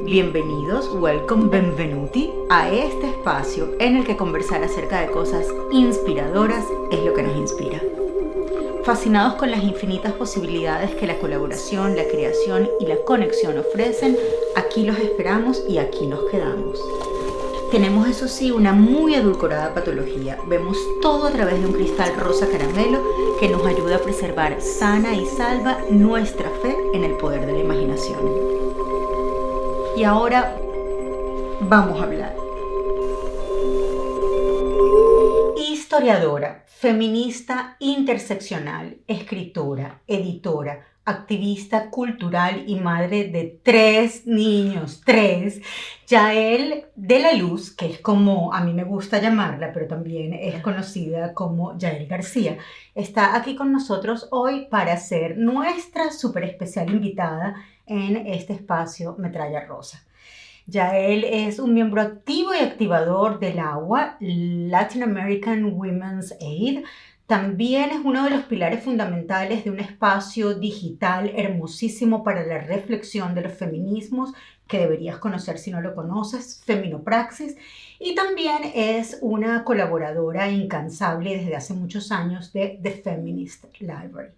Bienvenidos, welcome, benvenuti a este espacio en el que conversar acerca de cosas inspiradoras es lo que nos inspira. Fascinados con las infinitas posibilidades que la colaboración, la creación y la conexión ofrecen, aquí los esperamos y aquí nos quedamos. Tenemos, eso sí, una muy edulcorada patología. Vemos todo a través de un cristal rosa caramelo que nos ayuda a preservar sana y salva nuestra fe en el poder de la imaginación. Y ahora vamos a hablar. Historiadora, feminista interseccional, escritora, editora, activista cultural y madre de 3 niños, 3. Yael de la Luz, que es como a mí me gusta llamarla, pero también es conocida como Yael García, está aquí con nosotros hoy para ser nuestra súper especial invitada en este espacio Metralla Rosa. Yael es un miembro activo y activador del AWA, Latin American Women's Aid. También es uno de los pilares fundamentales de un espacio digital hermosísimo para la reflexión de los feminismos, que deberías conocer si no lo conoces, Feminopraxis. Y también es una colaboradora incansable desde hace muchos años de The Feminist Library.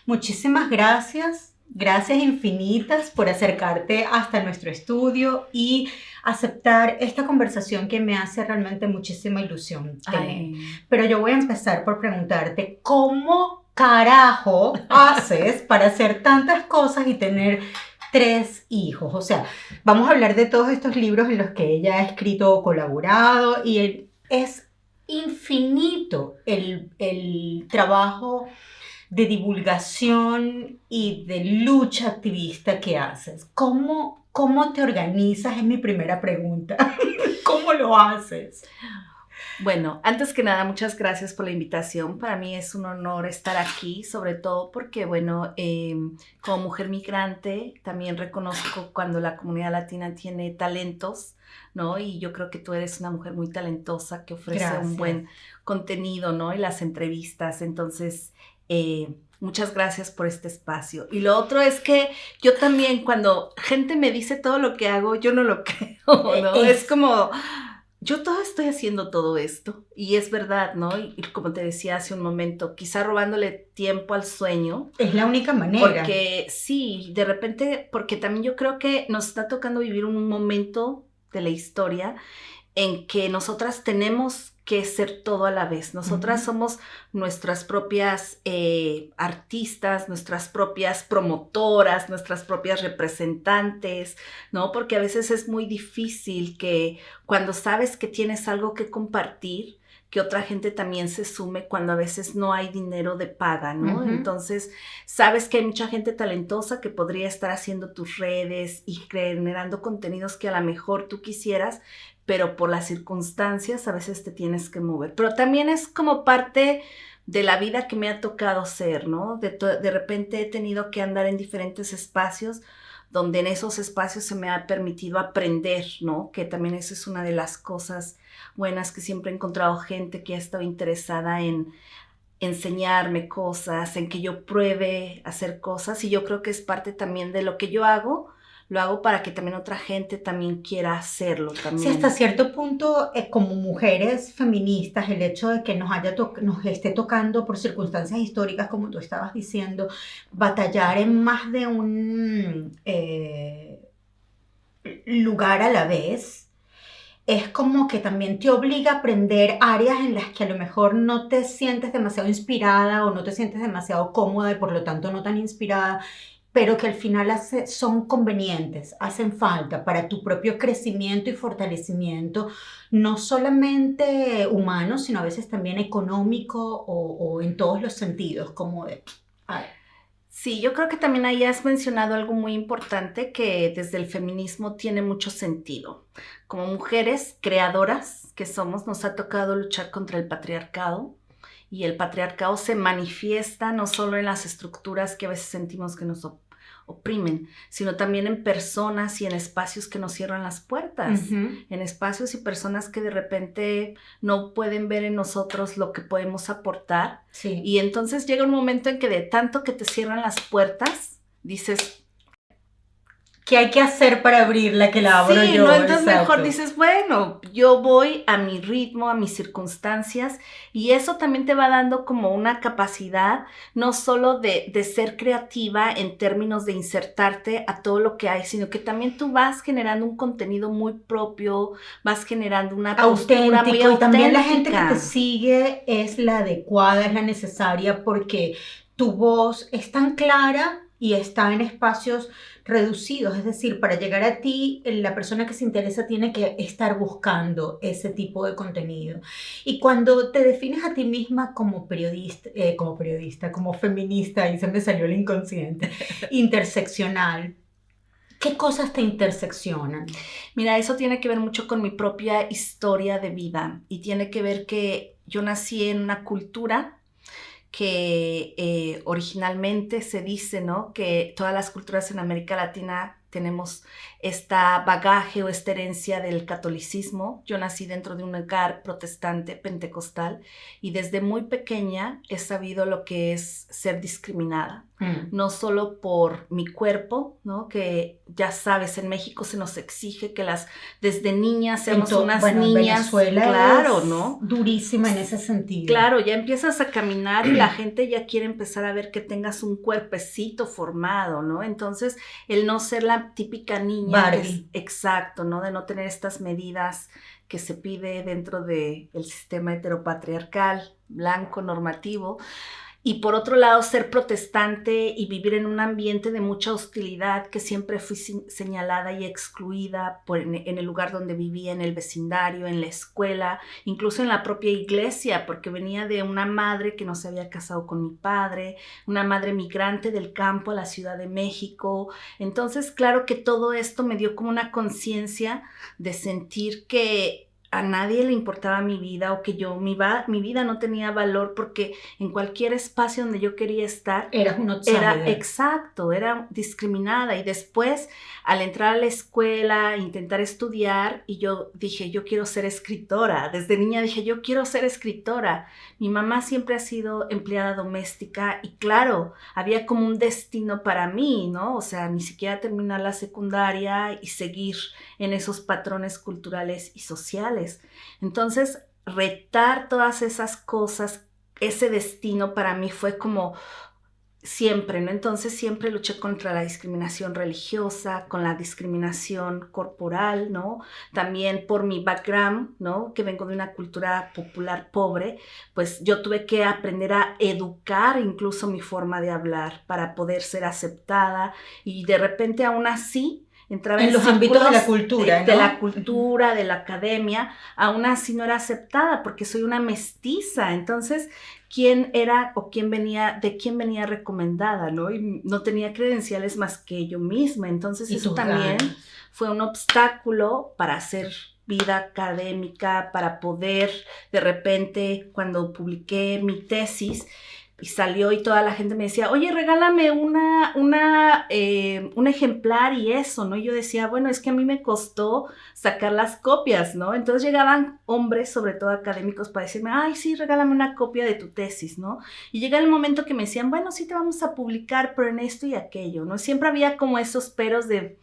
Muchísimas gracias. Gracias infinitas por acercarte hasta nuestro estudio y aceptar esta conversación que me hace realmente muchísima ilusión tener. Pero yo voy a empezar por preguntarte, ¿cómo carajo haces para hacer tantas cosas y tener 3 hijos? O sea, vamos a hablar de todos estos libros en los que ella ha escrito o colaborado y es infinito el trabajo de divulgación y de lucha activista que haces. ¿Cómo te organizas? Es mi primera pregunta. ¿Cómo lo haces? Bueno, antes que nada, muchas gracias por la invitación. Para mí es un honor estar aquí, sobre todo porque, bueno, como mujer migrante, también reconozco cuando la comunidad latina tiene talentos, ¿no? Y yo creo que tú eres una mujer muy talentosa que ofrece un buen contenido, ¿no? Y las entrevistas, entonces muchas gracias por este espacio. Y lo otro es que yo también, cuando gente me dice todo lo que hago, yo no lo creo, ¿no? Es como, yo estoy haciendo todo esto, y es verdad, ¿no? Y como te decía hace un momento, quizá robándole tiempo al sueño. Es la única manera. Porque sí, de repente, porque también yo creo que nos está tocando vivir un momento de la historia en que nosotras tenemos que ser todo a la vez. Nosotras somos nuestras propias artistas, nuestras propias promotoras, nuestras propias representantes, ¿no? Porque a veces es muy difícil que cuando sabes que tienes algo que compartir, que otra gente también se sume cuando a veces no hay dinero de paga, ¿no? Entonces, sabes que hay mucha gente talentosa que podría estar haciendo tus redes y generando contenidos que a lo mejor tú quisieras, pero por las circunstancias a veces te tienes que mover. Pero también es como parte de la vida que me ha tocado ser, ¿no? De repente he tenido que andar en diferentes espacios donde en esos espacios se me ha permitido aprender, ¿no? Que también eso es una de las cosas buenas, que siempre he encontrado gente que ha estado interesada en enseñarme cosas, en que yo pruebe hacer cosas, y yo creo que es parte también de lo que yo hago. Lo hago para que también otra gente también quiera hacerlo también. Sí, hasta cierto punto, como mujeres feministas, el hecho de que nos esté tocando por circunstancias históricas, como tú estabas diciendo, batallar en más de un lugar a la vez, es como que también te obliga a aprender áreas en las que a lo mejor no te sientes demasiado inspirada o no te sientes demasiado cómoda y por lo tanto no tan inspirada, pero que al final son convenientes, hacen falta para tu propio crecimiento y fortalecimiento, no solamente humano, sino a veces también económico o en todos los sentidos, como de... Sí, yo creo que también ahí has mencionado algo muy importante que desde el feminismo tiene mucho sentido. Como mujeres creadoras que somos, nos ha tocado luchar contra el patriarcado, y el patriarcado se manifiesta no solo en las estructuras que a veces sentimos que nos oprimen, sino también en personas y en espacios que nos cierran las puertas, en espacios y personas que de repente no pueden ver en nosotros lo que podemos aportar. Sí. Y entonces llega un momento en que de tanto que te cierran las puertas, dices, ¿Qué hay que hacer para abrirla? Que la abro Sí, yo, ¿no? Entonces exacto. mejor dices, bueno, yo voy a mi ritmo, a mis circunstancias, y eso también te va dando como una capacidad, no solo de ser creativa en términos de insertarte a todo lo que hay, sino que también tú vas generando un contenido muy propio, vas generando una postura muy Auténtico, y también la gente que te auténtica. sigue es la adecuada, es la necesaria, porque tu voz es tan clara y está en espacios reducidos, es decir, para llegar a ti, la persona que se interesa tiene que estar buscando ese tipo de contenido. Y cuando te defines a ti misma como feminista, y se me salió el inconsciente, interseccional, ¿qué cosas te interseccionan? Mira, eso tiene que ver mucho con mi propia historia de vida y tiene que ver que yo nací en una cultura que originalmente se dice, ¿no? Que todas las culturas en América Latina tenemos esta bagaje o esta herencia del catolicismo. Yo nací dentro de un hogar protestante, pentecostal, y desde muy pequeña he sabido lo que es ser discriminada. No solo por mi cuerpo, ¿no? Que ya sabes, en México se nos exige que desde niñas seamos unas Bueno, en niñas, Venezuela claro, es ¿no? durísima en ese sentido. Claro, ya empiezas a caminar y la gente ya quiere empezar a ver que tengas un cuerpecito formado, ¿no? Entonces, el no ser la típica niña que es Barbie. exacto, ¿no? De no tener estas medidas que se pide dentro del sistema heteropatriarcal, blanco, normativo. Y por otro lado, ser protestante y vivir en un ambiente de mucha hostilidad, que siempre fui señalada y excluida en el lugar donde vivía, en el vecindario, en la escuela, incluso en la propia iglesia, porque venía de una madre que no se había casado con mi padre, una madre migrante del campo a la Ciudad de México. Entonces, claro que todo esto me dio como una conciencia de sentir que a nadie le importaba mi vida o que mi vida no tenía valor porque en cualquier espacio donde yo quería estar Eras un outsider. era discriminada. Y después, al entrar a la escuela, intentar estudiar, y yo dije, yo quiero ser escritora. Desde niña dije, yo quiero ser escritora. Mi mamá siempre ha sido empleada doméstica y claro, había como un destino para mí, ¿no? O sea, ni siquiera terminar la secundaria y seguir en esos patrones culturales y sociales. Entonces, retar todas esas cosas, ese destino para mí fue como siempre, ¿no? Entonces siempre luché contra la discriminación religiosa, con la discriminación corporal, ¿no? También por mi background, ¿no? Que vengo de una cultura popular pobre, pues yo tuve que aprender a educar incluso mi forma de hablar para poder ser aceptada y de repente aún así entraba en los ámbitos de la cultura, ¿no? de la cultura, de la academia, aún así no era aceptada porque soy una mestiza. Entonces, ¿quién era o de quién venía recomendada, ¿no? Y no tenía credenciales más que yo misma. Entonces, eso también fue un obstáculo para hacer vida académica, para poder, de repente, cuando publiqué mi tesis, y salió y toda la gente me decía, oye, regálame un ejemplar y eso, ¿no? Y yo decía, bueno, es que a mí me costó sacar las copias, ¿no? Entonces llegaban hombres, sobre todo académicos, para decirme, ay, sí, regálame una copia de tu tesis, ¿no? Y llega el momento que me decían, bueno, sí te vamos a publicar, pero en esto y aquello, ¿no? Siempre había como esos peros de,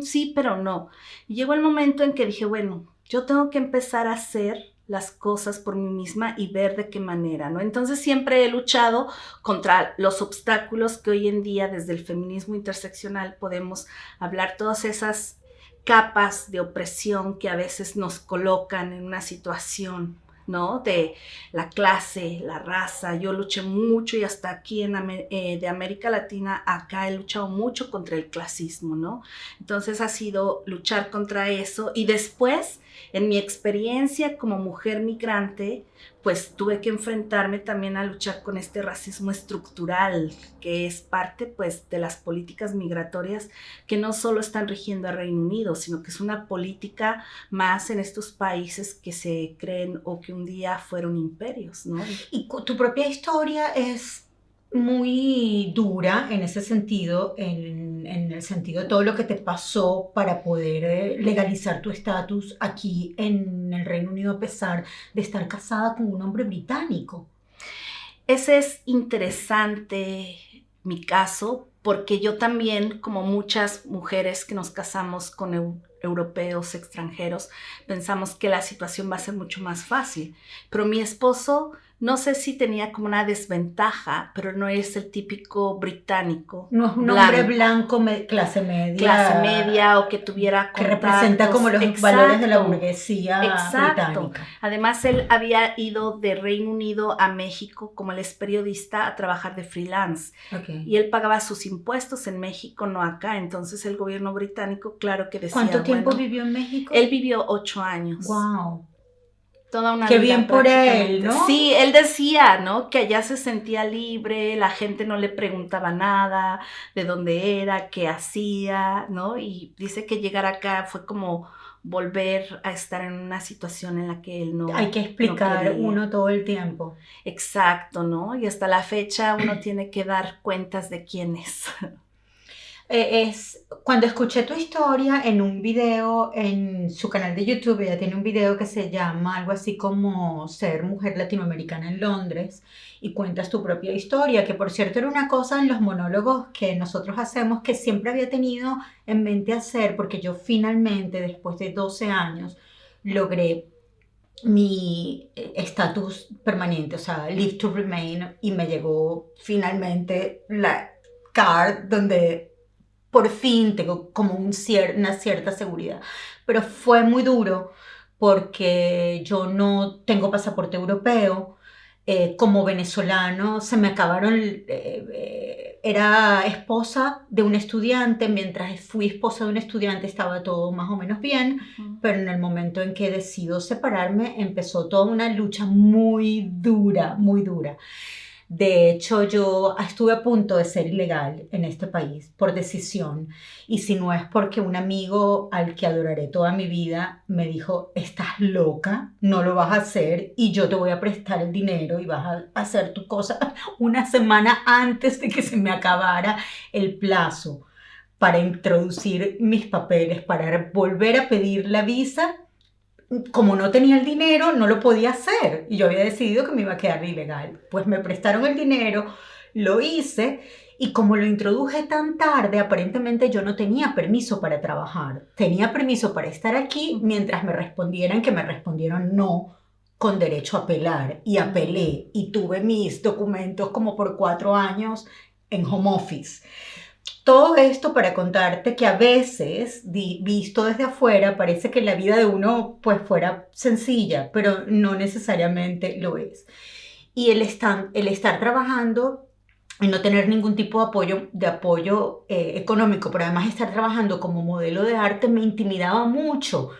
sí, pero no. Y llegó el momento en que dije, bueno, yo tengo que empezar a hacer las cosas por mí misma y ver de qué manera, ¿no? Entonces siempre he luchado contra los obstáculos que hoy en día desde el feminismo interseccional podemos hablar, todas esas capas de opresión que a veces nos colocan en una situación, ¿no? De la clase, la raza. Yo luché mucho y hasta aquí de América Latina, acá he luchado mucho contra el clasismo, ¿no? Entonces ha sido luchar contra eso y después, en mi experiencia como mujer migrante, pues tuve que enfrentarme también a luchar con este racismo estructural, que es parte pues de las políticas migratorias que no solo están rigiendo a Reino Unido, sino que es una política más en estos países que se creen o que un día fueron imperios, ¿no? Y tu propia historia es muy dura en ese sentido, en el sentido de todo lo que te pasó para poder legalizar tu estatus aquí en el Reino Unido a pesar de estar casada con un hombre británico. Ese es interesante mi caso porque yo también, como muchas mujeres que nos casamos con europeos extranjeros, pensamos que la situación va a ser mucho más fácil. Pero mi esposo, no sé si tenía como una desventaja, pero no es el típico británico. No es un hombre blanco, clase media o que tuviera que representa como los Exacto, valores de la burguesía exacto. británica. Además, él había ido de Reino Unido a México, como él es periodista, a trabajar de freelance. Okay. Y él pagaba sus impuestos en México, no acá. Entonces el gobierno británico, claro que decía... ¿Cuánto tiempo vivió en México? Él vivió 8 años. ¡Wow! Toda una Qué vida, bien por él, ¿no? Sí, él decía, ¿no? Que allá se sentía libre, la gente no le preguntaba nada, de dónde era, qué hacía, ¿no? Y dice que llegar acá fue como volver a estar en una situación en la que él no... Hay que explicar no uno todo el tiempo. Exacto, ¿no? Y hasta la fecha uno tiene que dar cuentas de quién es. Cuando escuché tu historia en un video en su canal de YouTube, ella tiene un video que se llama algo así como Ser mujer latinoamericana en Londres, y cuentas tu propia historia, que por cierto era una cosa en los monólogos que nosotros hacemos que siempre había tenido en mente hacer, porque yo finalmente, después de 12 años, logré mi estatus permanente, o sea, Leave to Remain, y me llegó finalmente la card donde por fin tengo como una cierta seguridad. Pero fue muy duro porque yo no tengo pasaporte europeo. Como venezolano se me acabaron, era esposa de un estudiante, mientras fui esposa de un estudiante estaba todo más o menos bien, pero en el momento en que decido separarme empezó toda una lucha muy dura, muy dura. De hecho, yo estuve a punto de ser ilegal en este país por decisión, y si no es porque un amigo al que adoraré toda mi vida me dijo, estás loca, no lo vas a hacer y yo te voy a prestar el dinero y vas a hacer tu cosa una semana antes de que se me acabara el plazo para introducir mis papeles, para volver a pedir la visa. Como no tenía el dinero, no lo podía hacer y yo había decidido que me iba a quedar ilegal. Pues me prestaron el dinero, lo hice, y como lo introduje tan tarde, aparentemente yo no tenía permiso para trabajar. Tenía permiso para estar aquí mientras me respondieran, que me respondieron no, con derecho a apelar, y apelé y tuve mis documentos como por 4 años en home office. Todo esto para contarte que a veces, visto desde afuera, parece que la vida de uno pues fuera sencilla, pero no necesariamente lo es. Y el estar trabajando y no tener ningún tipo de apoyo económico, pero además estar trabajando como modelo de arte me intimidaba mucho,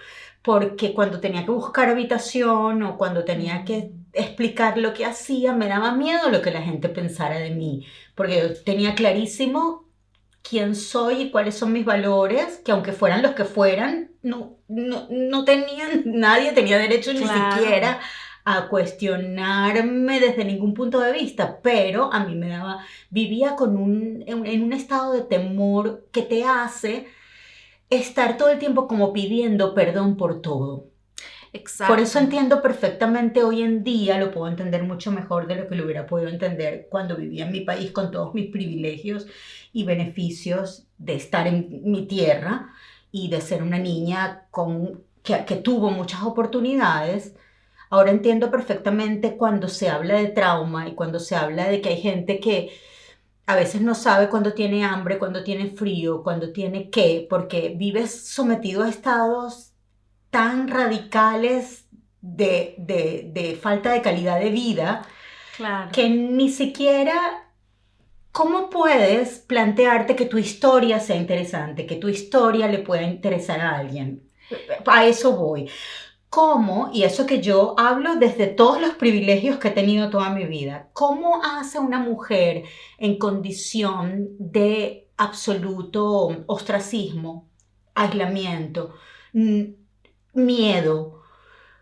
porque cuando tenía que buscar habitación o cuando tenía que explicar lo que hacía, me daba miedo lo que la gente pensara de mí, porque yo tenía clarísimo quién soy y cuáles son mis valores, que aunque fueran los que fueran, no tenían, nadie tenía derecho ni siquiera a cuestionarme desde ningún punto de vista, pero a mí vivía en un estado de temor que te hace estar todo el tiempo como pidiendo perdón por todo. Exacto. Por eso entiendo perfectamente hoy en día, lo puedo entender mucho mejor de lo que lo hubiera podido entender cuando vivía en mi país con todos mis privilegios y beneficios de estar en mi tierra y de ser una niña que tuvo muchas oportunidades. Ahora entiendo perfectamente cuando se habla de trauma y cuando se habla de que hay gente que a veces no sabe cuándo tiene hambre, cuándo tiene frío, cuándo tiene qué, porque vives sometido a estados tan radicales de falta de calidad de vida, claro, que ni siquiera, ¿cómo puedes plantearte que tu historia sea interesante, que tu historia le pueda interesar a alguien? A eso voy. ¿Cómo, y eso que yo hablo desde todos los privilegios que he tenido toda mi vida, cómo hace una mujer en condición de absoluto ostracismo, aislamiento, miedo,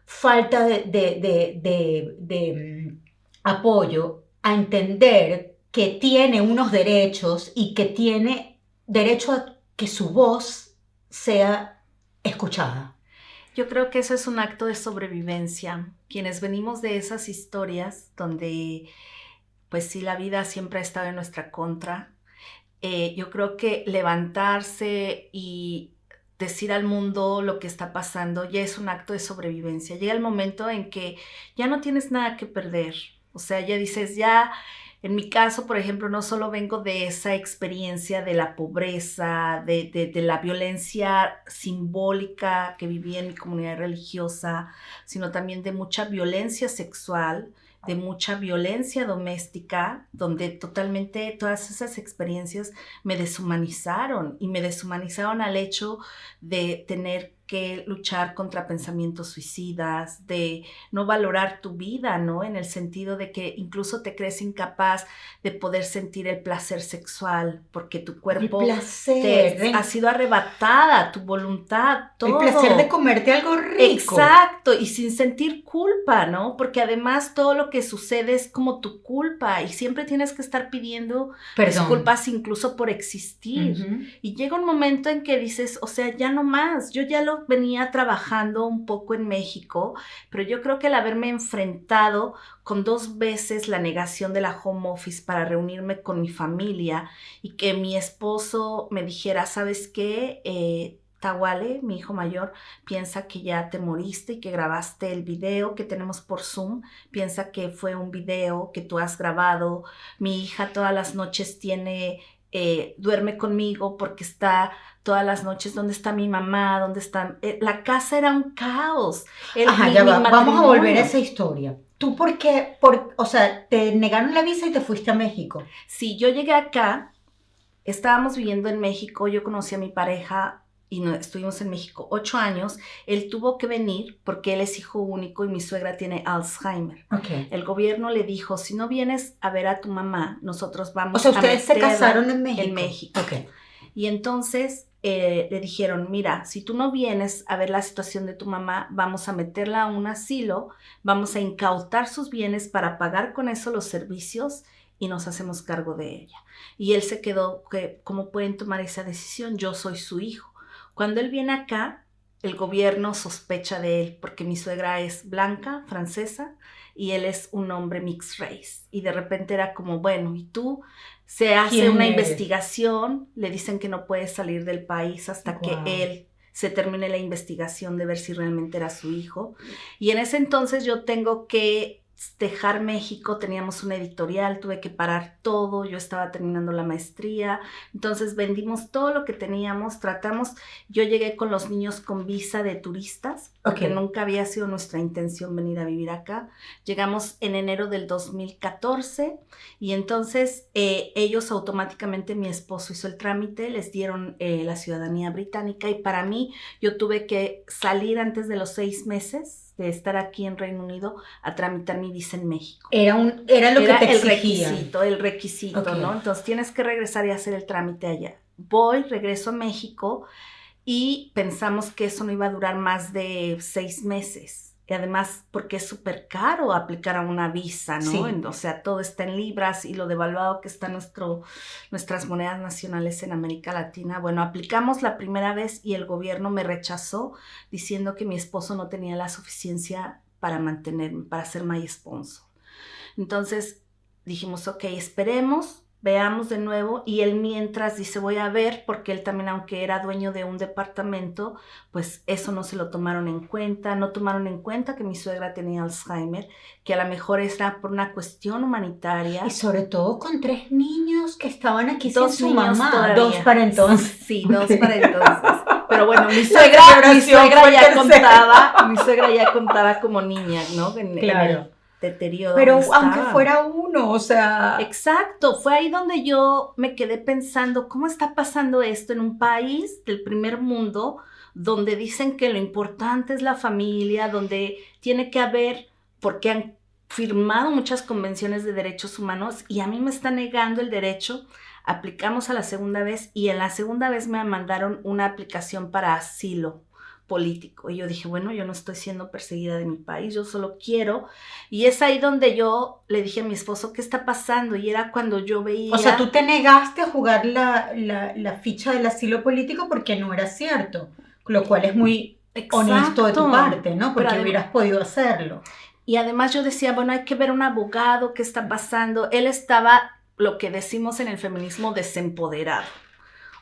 falta de apoyo, a entender que tiene unos derechos y que tiene derecho a que su voz sea escuchada? Yo creo que eso es un acto de sobrevivencia. Quienes venimos de esas historias donde, pues sí, la vida siempre ha estado en nuestra contra, yo creo que levantarse y decir al mundo lo que está pasando ya es un acto de sobrevivencia. Llega el momento en que ya no tienes nada que perder. O sea, ya dices, ya, en mi caso, por ejemplo, no solo vengo de esa experiencia de la pobreza, de la violencia simbólica que viví en mi comunidad religiosa, sino también de mucha violencia sexual, de mucha violencia doméstica, donde totalmente todas esas experiencias me deshumanizaron y me deshumanizaron al hecho de tener que luchar contra pensamientos suicidas, de no valorar tu vida, ¿no? En el sentido de que incluso te crees incapaz de poder sentir el placer sexual porque tu cuerpo te ha sido arrebatada, tu voluntad, todo. El placer de comerte algo rico. Exacto, y sin sentir culpa, ¿no? Porque además todo lo que sucede es como tu culpa y siempre tienes que estar pidiendo disculpas incluso por existir. Uh-huh. Y llega un momento en que dices, o sea, ya no más, yo ya lo venía trabajando un poco en México, pero yo creo que el haberme enfrentado con 2 veces la negación de la home office para reunirme con mi familia y que mi esposo me dijera, ¿sabes qué? Tawale, mi hijo mayor, piensa que ya te moriste y que grabaste el video que tenemos por Zoom, piensa que fue un video que tú has grabado, mi hija todas las noches duerme conmigo porque está todas las noches, ¿dónde está mi mamá? ¿Dónde está? La casa era un caos. Vamos a volver a esa historia. ¿Tú por qué? O sea, te negaron la visa y te fuiste a México. Sí, yo llegué acá, estábamos viviendo en México, yo conocí a mi pareja y estuvimos en México 8 años. Él tuvo que venir porque él es hijo único y mi suegra tiene Alzheimer. Okay. El gobierno le dijo, si no vienes a ver a tu mamá, nosotros vamos a O sea, ustedes se casaron en México. En México. Okay. Y entonces le dijeron, mira, si tú no vienes a ver la situación de tu mamá, vamos a meterla a un asilo, vamos a incautar sus bienes para pagar con eso los servicios y nos hacemos cargo de ella. Y él se quedó, ¿cómo pueden tomar esa decisión? Yo soy su hijo. Cuando él viene acá, el gobierno sospecha de él porque mi suegra es blanca, francesa, y él es un hombre mixed race. Y de repente era como, bueno, ¿y tú? Se hace una investigación, le dicen que no puede salir del país hasta que él se termine la investigación de ver si realmente era su hijo. Y en ese entonces yo tengo que dejar México, teníamos una editorial, tuve que parar todo, yo estaba terminando la maestría, entonces vendimos todo lo que teníamos, yo llegué con los niños con visa de turistas, porque nunca había sido nuestra intención venir a vivir acá. Llegamos en enero del 2014 y entonces ellos automáticamente, mi esposo hizo el trámite, les dieron la ciudadanía británica y para mí yo tuve que salir antes de los 6 meses de estar aquí en Reino Unido a tramitar mi visa en México. Era lo que te exigían. El requisito, ¿no? Entonces tienes que regresar y hacer el trámite allá. Regreso a México y pensamos que eso no iba a durar más de 6 meses. Y además, porque es súper caro aplicar a una visa, ¿no? Sí. O sea, todo está en libras y lo devaluado que está nuestras monedas nacionales en América Latina. Bueno, aplicamos la primera vez y el gobierno me rechazó diciendo que mi esposo no tenía la suficiencia para mantenerme, para ser my sponsor. Entonces dijimos, ok, esperemos, veamos de nuevo, y él mientras dice voy a ver, porque él también, aunque era dueño de un departamento, pues eso no se lo tomaron en cuenta, no tomaron en cuenta que mi suegra tenía Alzheimer, que a lo mejor era por una cuestión humanitaria. Y sobre todo con 3 niños que estaban aquí 2 sin su mamá, todavía. 2 para entonces. Sí, 2 para entonces. Pero bueno, mi suegra ya contaba como niña, ¿no? Claro. Deterioro. Pero aunque fuera uno, o sea... Exacto, fue ahí donde yo me quedé pensando, ¿cómo está pasando esto en un país del primer mundo donde dicen que lo importante es la familia, donde tiene que haber, porque han firmado muchas convenciones de derechos humanos y a mí me está negando el derecho? Aplicamos a la segunda vez y en la segunda vez me mandaron una aplicación para asilo político. Y yo dije, bueno, yo no estoy siendo perseguida de mi país, yo solo quiero. Y es ahí donde yo le dije a mi esposo, ¿qué está pasando? Y era cuando yo veía... O sea, tú te negaste a jugar la ficha del asilo político porque no era cierto, lo cual es muy honesto de tu parte, ¿no? Porque hubieras podido hacerlo. Y además yo decía, bueno, hay que ver un abogado, ¿qué está pasando? Él estaba lo que decimos en el feminismo desempoderado.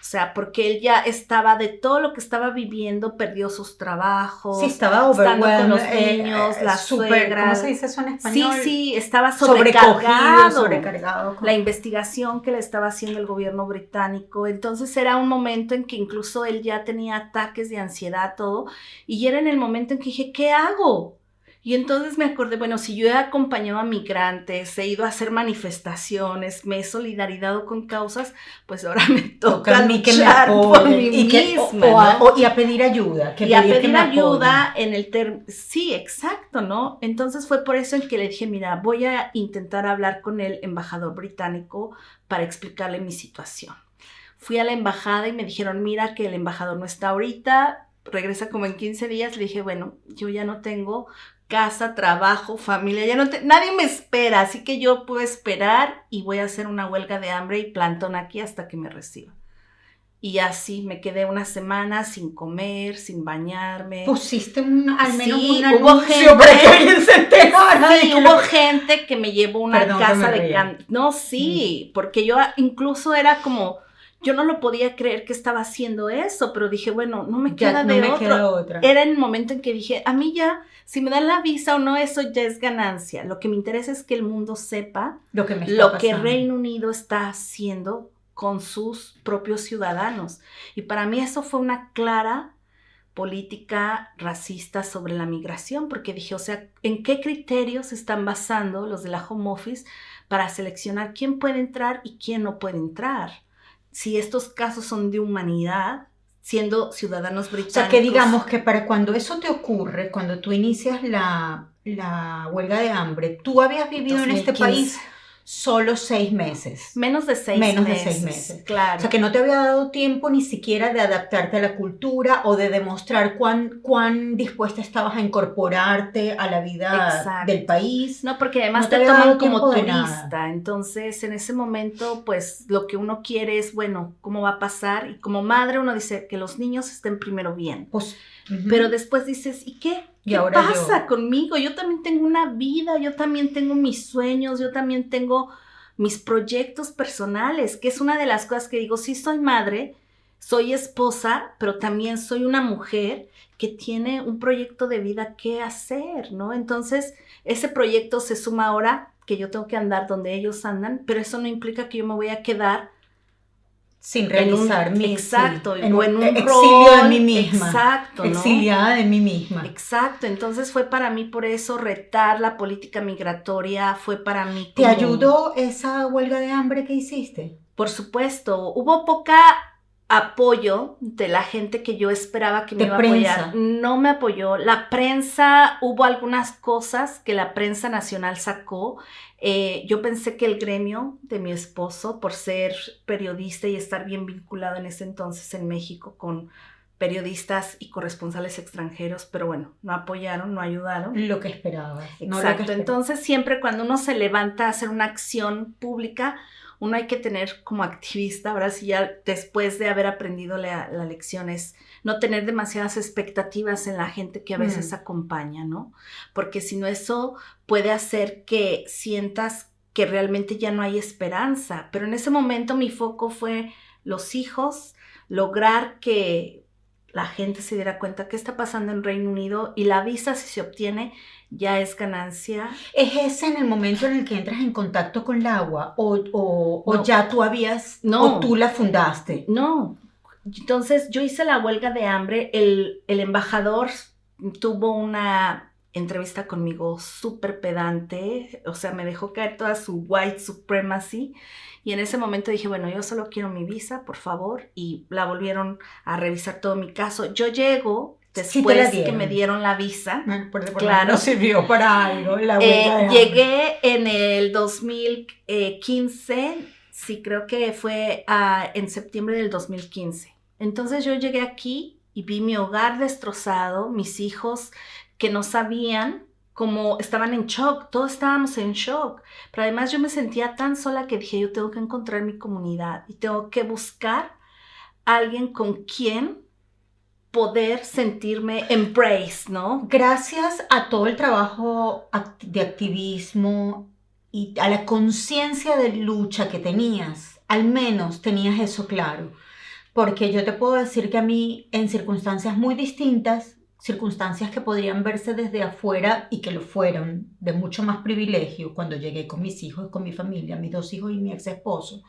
O sea, porque él ya estaba de todo lo que estaba viviendo, perdió sus trabajos. Sí, estaba estando con overwhelmed, los niños, la suegra. ¿cómo se dice eso en español? Sí, estaba Sobrecogido, sobrecargado. La investigación que le estaba haciendo el gobierno británico. Entonces era un momento en que incluso él ya tenía ataques de ansiedad, todo. Y era en el momento en que dije, ¿qué hago? Y entonces me acordé, bueno, si yo he acompañado a migrantes, he ido a hacer manifestaciones, me he solidarizado con causas, pues ahora me toca a mí que me luchar por apoyen, mí y misma, ¿no? y a pedir ayuda. Y a pedir ayuda en el sí, exacto, ¿no? Entonces fue por eso en que le dije, mira, voy a intentar hablar con el embajador británico para explicarle mi situación. Fui a la embajada y me dijeron, mira que el embajador no está ahorita, regresa como en 15 días. Le dije, bueno, yo ya no tengo casa, trabajo, familia, ya no nadie me espera, así que yo puedo esperar y voy a hacer una huelga de hambre y plantón aquí hasta que me reciban. Y así me quedé una semana sin comer, sin bañarme. Pusiste al menos sí, un anuncio para que alguien se enterara. Sí, hubo gente que me llevó una casa de no, sí, porque yo incluso era como, yo no lo podía creer que estaba haciendo eso, pero dije, bueno, no me queda otra. Era el momento en que dije, a mí ya, si me dan la visa o no, eso ya es ganancia. Lo que me interesa es que el mundo sepa lo que Reino Unido está haciendo con sus propios ciudadanos. Y para mí eso fue una clara política racista sobre la migración, porque dije, o sea, ¿en qué criterios se están basando los de la Home Office para seleccionar quién puede entrar y quién no puede entrar? Si estos casos son de humanidad, siendo ciudadanos británicos. O sea, que digamos que para cuando eso te ocurre, cuando tú inicias la huelga de hambre, tú habías vivido 2015. En este país solo 6 meses. Menos de 6 meses. Menos de 6 meses. Claro. O sea, que no te había dado tiempo ni siquiera de adaptarte a la cultura o de demostrar cuán dispuesta estabas a incorporarte a la vida del país. No, porque además te toman como turista. Entonces, en ese momento, pues, lo que uno quiere es, bueno, ¿cómo va a pasar? Y como madre uno dice que los niños estén primero bien. Pues, pero después dices, ¿y qué? ¿Qué pasa conmigo? Yo también tengo una vida, yo también tengo mis sueños, yo también tengo mis proyectos personales, que es una de las cosas que digo, sí soy madre, soy esposa, pero también soy una mujer que tiene un proyecto de vida que hacer, ¿no? Entonces, ese proyecto se suma ahora que yo tengo que andar donde ellos andan, pero eso no implica que yo me voy a quedar sin realizar mi exacto, en un exilio rol, de mí misma. Exacto, ¿no? Exiliada de mí misma. Exacto, entonces fue para mí por eso retar la política migratoria, fue para mí ¿Te ayudó esa huelga de hambre que hiciste? Por supuesto, hubo poca apoyo de la gente que yo esperaba que me iba a apoyar. No me apoyó. La prensa, hubo algunas cosas que la prensa nacional sacó. Yo pensé que el gremio de mi esposo, por ser periodista y estar bien vinculado en ese entonces en México con periodistas y corresponsales extranjeros, pero bueno, no apoyaron, no ayudaron. Lo que esperabas. Exacto, entonces siempre cuando uno se levanta a hacer una acción pública, uno hay que tener como activista, ahora sí ya después de haber aprendido la lección es no tener demasiadas expectativas en la gente que a veces acompaña, ¿no? Porque si no eso puede hacer que sientas que realmente ya no hay esperanza, pero en ese momento mi foco fue los hijos, lograr que la gente se diera cuenta qué está pasando en Reino Unido y la visa si se obtiene ya es ganancia. ¿Es ese en el momento en el que entras en contacto con el agua o ya tú habías o tú la fundaste? No, entonces yo hice la huelga de hambre, el embajador tuvo una entrevista conmigo súper pedante, o sea me dejó caer toda su white supremacy. Y en ese momento dije, bueno, yo solo quiero mi visa, por favor. Y la volvieron a revisar todo mi caso. Yo llego después que me dieron la visa. Claro. No sirvió para algo. Llegué en el 2015. Sí, creo que fue en septiembre del 2015. Entonces yo llegué aquí y vi mi hogar destrozado, mis hijos que no sabían, como estaban en shock, todos estábamos en shock, pero además yo me sentía tan sola que dije, yo tengo que encontrar mi comunidad y tengo que buscar a alguien con quien poder sentirme embraced, ¿no? Gracias a todo el trabajo de activismo y a la conciencia de lucha que tenías, al menos tenías eso claro. Porque yo te puedo decir que a mí, en circunstancias muy distintas, circunstancias que podrían verse desde afuera y que lo fueron, de mucho más privilegio, cuando llegué con mis hijos, con mi familia, mis 2 hijos y mi ex esposo,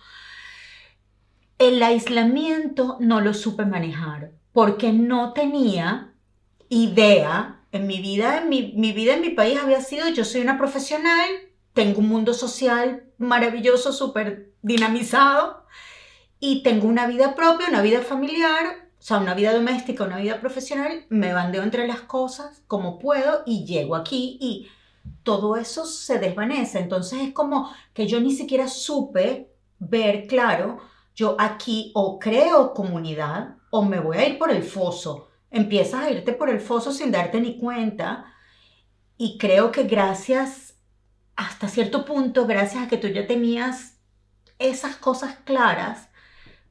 el aislamiento no lo supe manejar, porque no tenía idea. En mi vida, mi vida en mi país había sido, yo soy una profesional, tengo un mundo social maravilloso, súper dinamizado, y tengo una vida propia, una vida familiar, o sea, una vida doméstica, una vida profesional, me bandeo entre las cosas como puedo y llego aquí y todo eso se desvanece. Entonces es como que yo ni siquiera supe ver claro, yo aquí o creo comunidad o me voy a ir por el foso. Empiezas a irte por el foso sin darte ni cuenta y creo que gracias, hasta cierto punto, gracias a que tú ya tenías esas cosas claras,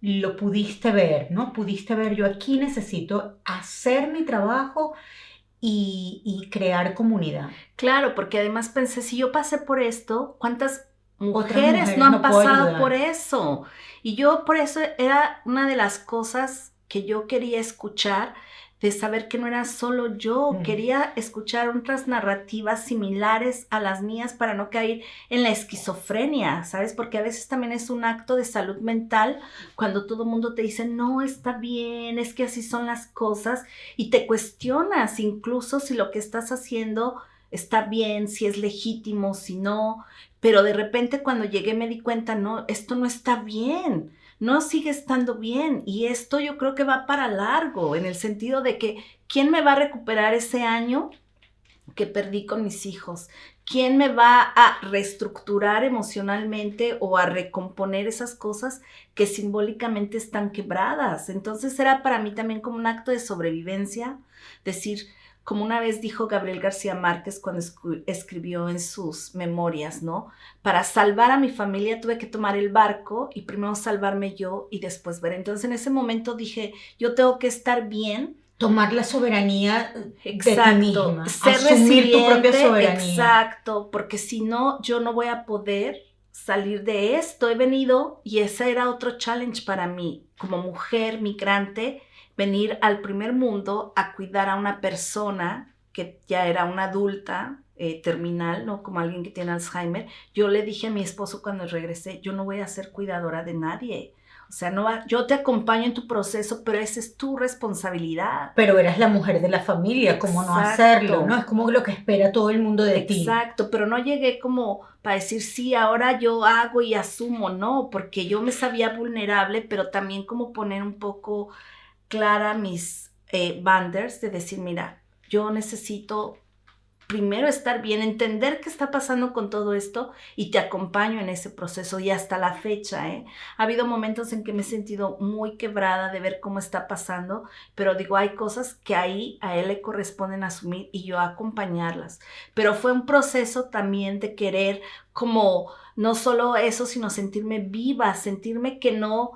lo pudiste ver, ¿no? Pudiste ver, yo aquí necesito hacer mi trabajo y crear comunidad. Claro, porque además pensé, si yo pasé por esto, ¿cuántas Otras mujeres no mujeres han no puedo pasado por ayudar. eso? Y yo por eso era una de las cosas que yo quería escuchar, de saber que no era solo yo, quería escuchar otras narrativas similares a las mías para no caer en la esquizofrenia, ¿sabes? Porque a veces también es un acto de salud mental cuando todo el mundo te dice, no, está bien, es que así son las cosas, y te cuestionas incluso si lo que estás haciendo está bien, si es legítimo, si no, pero de repente cuando llegué me di cuenta, no, esto no está bien, no sigue estando bien y esto yo creo que va para largo, en el sentido de que, ¿quién me va a recuperar ese año que perdí con mis hijos? ¿Quién me va a reestructurar emocionalmente o a recomponer esas cosas que simbólicamente están quebradas? Entonces era para mí también como un acto de sobrevivencia, decir, como una vez dijo Gabriel García Márquez cuando escribió en sus memorias, ¿no? Para salvar a mi familia tuve que tomar el barco y primero salvarme yo y después ver. Entonces en ese momento dije, yo tengo que estar bien. Tomar la soberanía de ti Exacto, misma, ser asumir tu propia resiliente, soberanía. exacto, porque si no, yo no voy a poder salir de esto. He venido, y ese era otro challenge para mí, como mujer migrante, venir al primer mundo a cuidar a una persona que ya era una adulta, terminal, ¿no? Como alguien que tiene Alzheimer. Yo le dije a mi esposo cuando regresé, yo no voy a ser cuidadora de nadie. O sea, no va, yo te acompaño en tu proceso, pero esa es tu responsabilidad. Pero eras la mujer de la familia, ¿cómo no hacerlo? ¿No? Es como lo que espera todo el mundo de ti. Exacto, pero no llegué como para decir, sí, ahora yo hago y asumo, no, porque yo me sabía vulnerable, pero también como poner un poco clara mis banners de decir, mira, yo necesito primero estar bien, entender qué está pasando con todo esto y te acompaño en ese proceso y hasta la fecha, ha habido momentos en que me he sentido muy quebrada de ver cómo está pasando, pero digo, hay cosas que ahí a él le corresponden asumir y yo acompañarlas, pero fue un proceso también de querer como no solo eso, sino sentirme viva, sentirme que no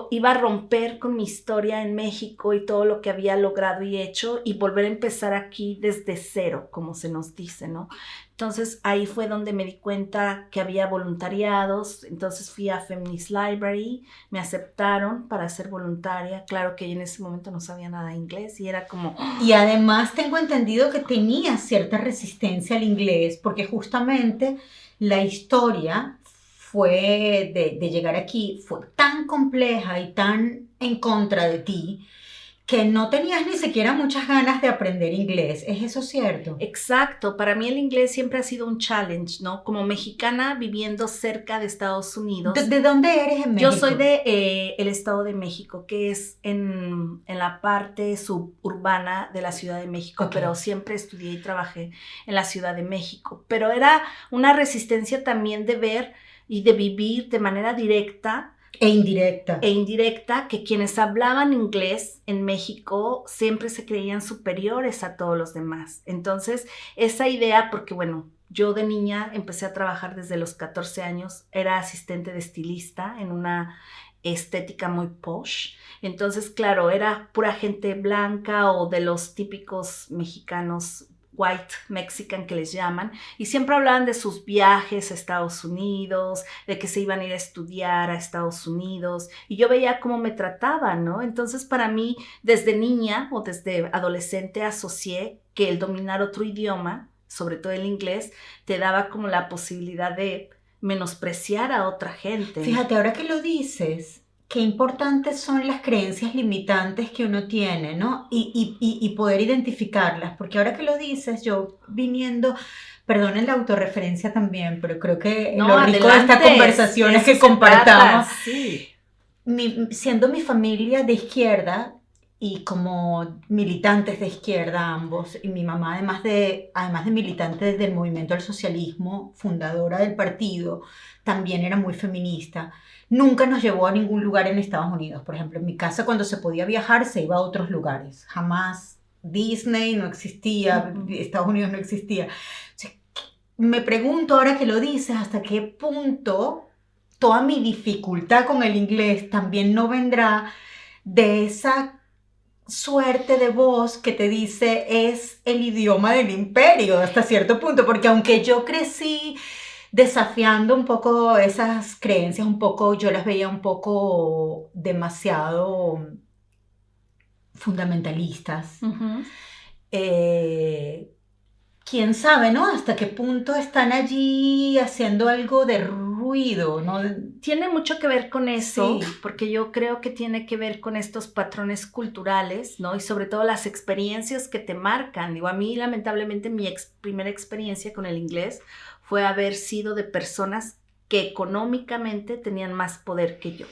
iba a romper con mi historia en México y todo lo que había logrado y hecho y volver a empezar aquí desde cero, como se nos dice, ¿no? Entonces ahí fue donde me di cuenta que había voluntariados, entonces fui a Feminist Library, me aceptaron para ser voluntaria, claro que yo en ese momento no sabía nada de inglés y era como... Y además tengo entendido que tenías cierta resistencia al inglés, porque justamente la historia fue de llegar aquí, fue tan compleja y tan en contra de ti, que no tenías ni siquiera muchas ganas de aprender inglés. ¿Es eso cierto? Exacto, para mí el inglés siempre ha sido un challenge, ¿no? Como mexicana viviendo cerca de Estados Unidos. ¿De dónde eres en México? Yo soy de el Estado de México, que es en la parte suburbana de la Ciudad de México, Okay. Pero siempre estudié y trabajé en la Ciudad de México. Pero era una resistencia también de ver y de vivir de manera directa e indirecta, que quienes hablaban inglés en México siempre se creían superiores a todos los demás. Entonces, esa idea, porque bueno, yo de niña empecé a trabajar desde los 14 años, era asistente de estilista en una estética muy posh. Entonces, claro, era pura gente blanca o de los típicos mexicanos white Mexican que les llaman, y siempre hablaban de sus viajes a Estados Unidos, de que se iban a ir a estudiar a Estados Unidos, y yo veía cómo me trataban, ¿no? Entonces para mí, desde niña o desde adolescente, asocié que el dominar otro idioma, sobre todo el inglés, te daba como la posibilidad de menospreciar a otra gente. Fíjate, ahora que lo dices, qué importantes son las creencias limitantes que uno tiene, ¿no? Y poder identificarlas, porque ahora que lo dices, yo viniendo, perdonen la autorreferencia también, pero creo que No, lo rico de estas adelante, conversaciones eso que se compartamos, trata, sí. siendo mi familia de izquierda y como militantes de izquierda ambos, y mi mamá además de militante del movimiento del socialismo, fundadora del partido, también era muy feminista. Nunca nos llevó a ningún lugar en Estados Unidos. Por ejemplo, en mi casa cuando se podía viajar se iba a otros lugares. Jamás Disney no existía, Estados Unidos no existía. O sea, me pregunto ahora que lo dices, hasta qué punto toda mi dificultad con el inglés también no vendrá de esa suerte de voz que te dice es el idioma del imperio hasta cierto punto, porque aunque yo crecí desafiando un poco esas creencias, un poco, yo las veía un poco demasiado fundamentalistas. Quién sabe, ¿no? Hasta qué punto están allí haciendo algo de ruido, ¿no? Tiene mucho que ver con eso, Sí. porque yo creo que tiene que ver con estos patrones culturales, ¿no? Y sobre todo las experiencias que te marcan. Digo, a mí lamentablemente mi primera experiencia con el inglés fue haber sido de personas que económicamente tenían más poder que yo.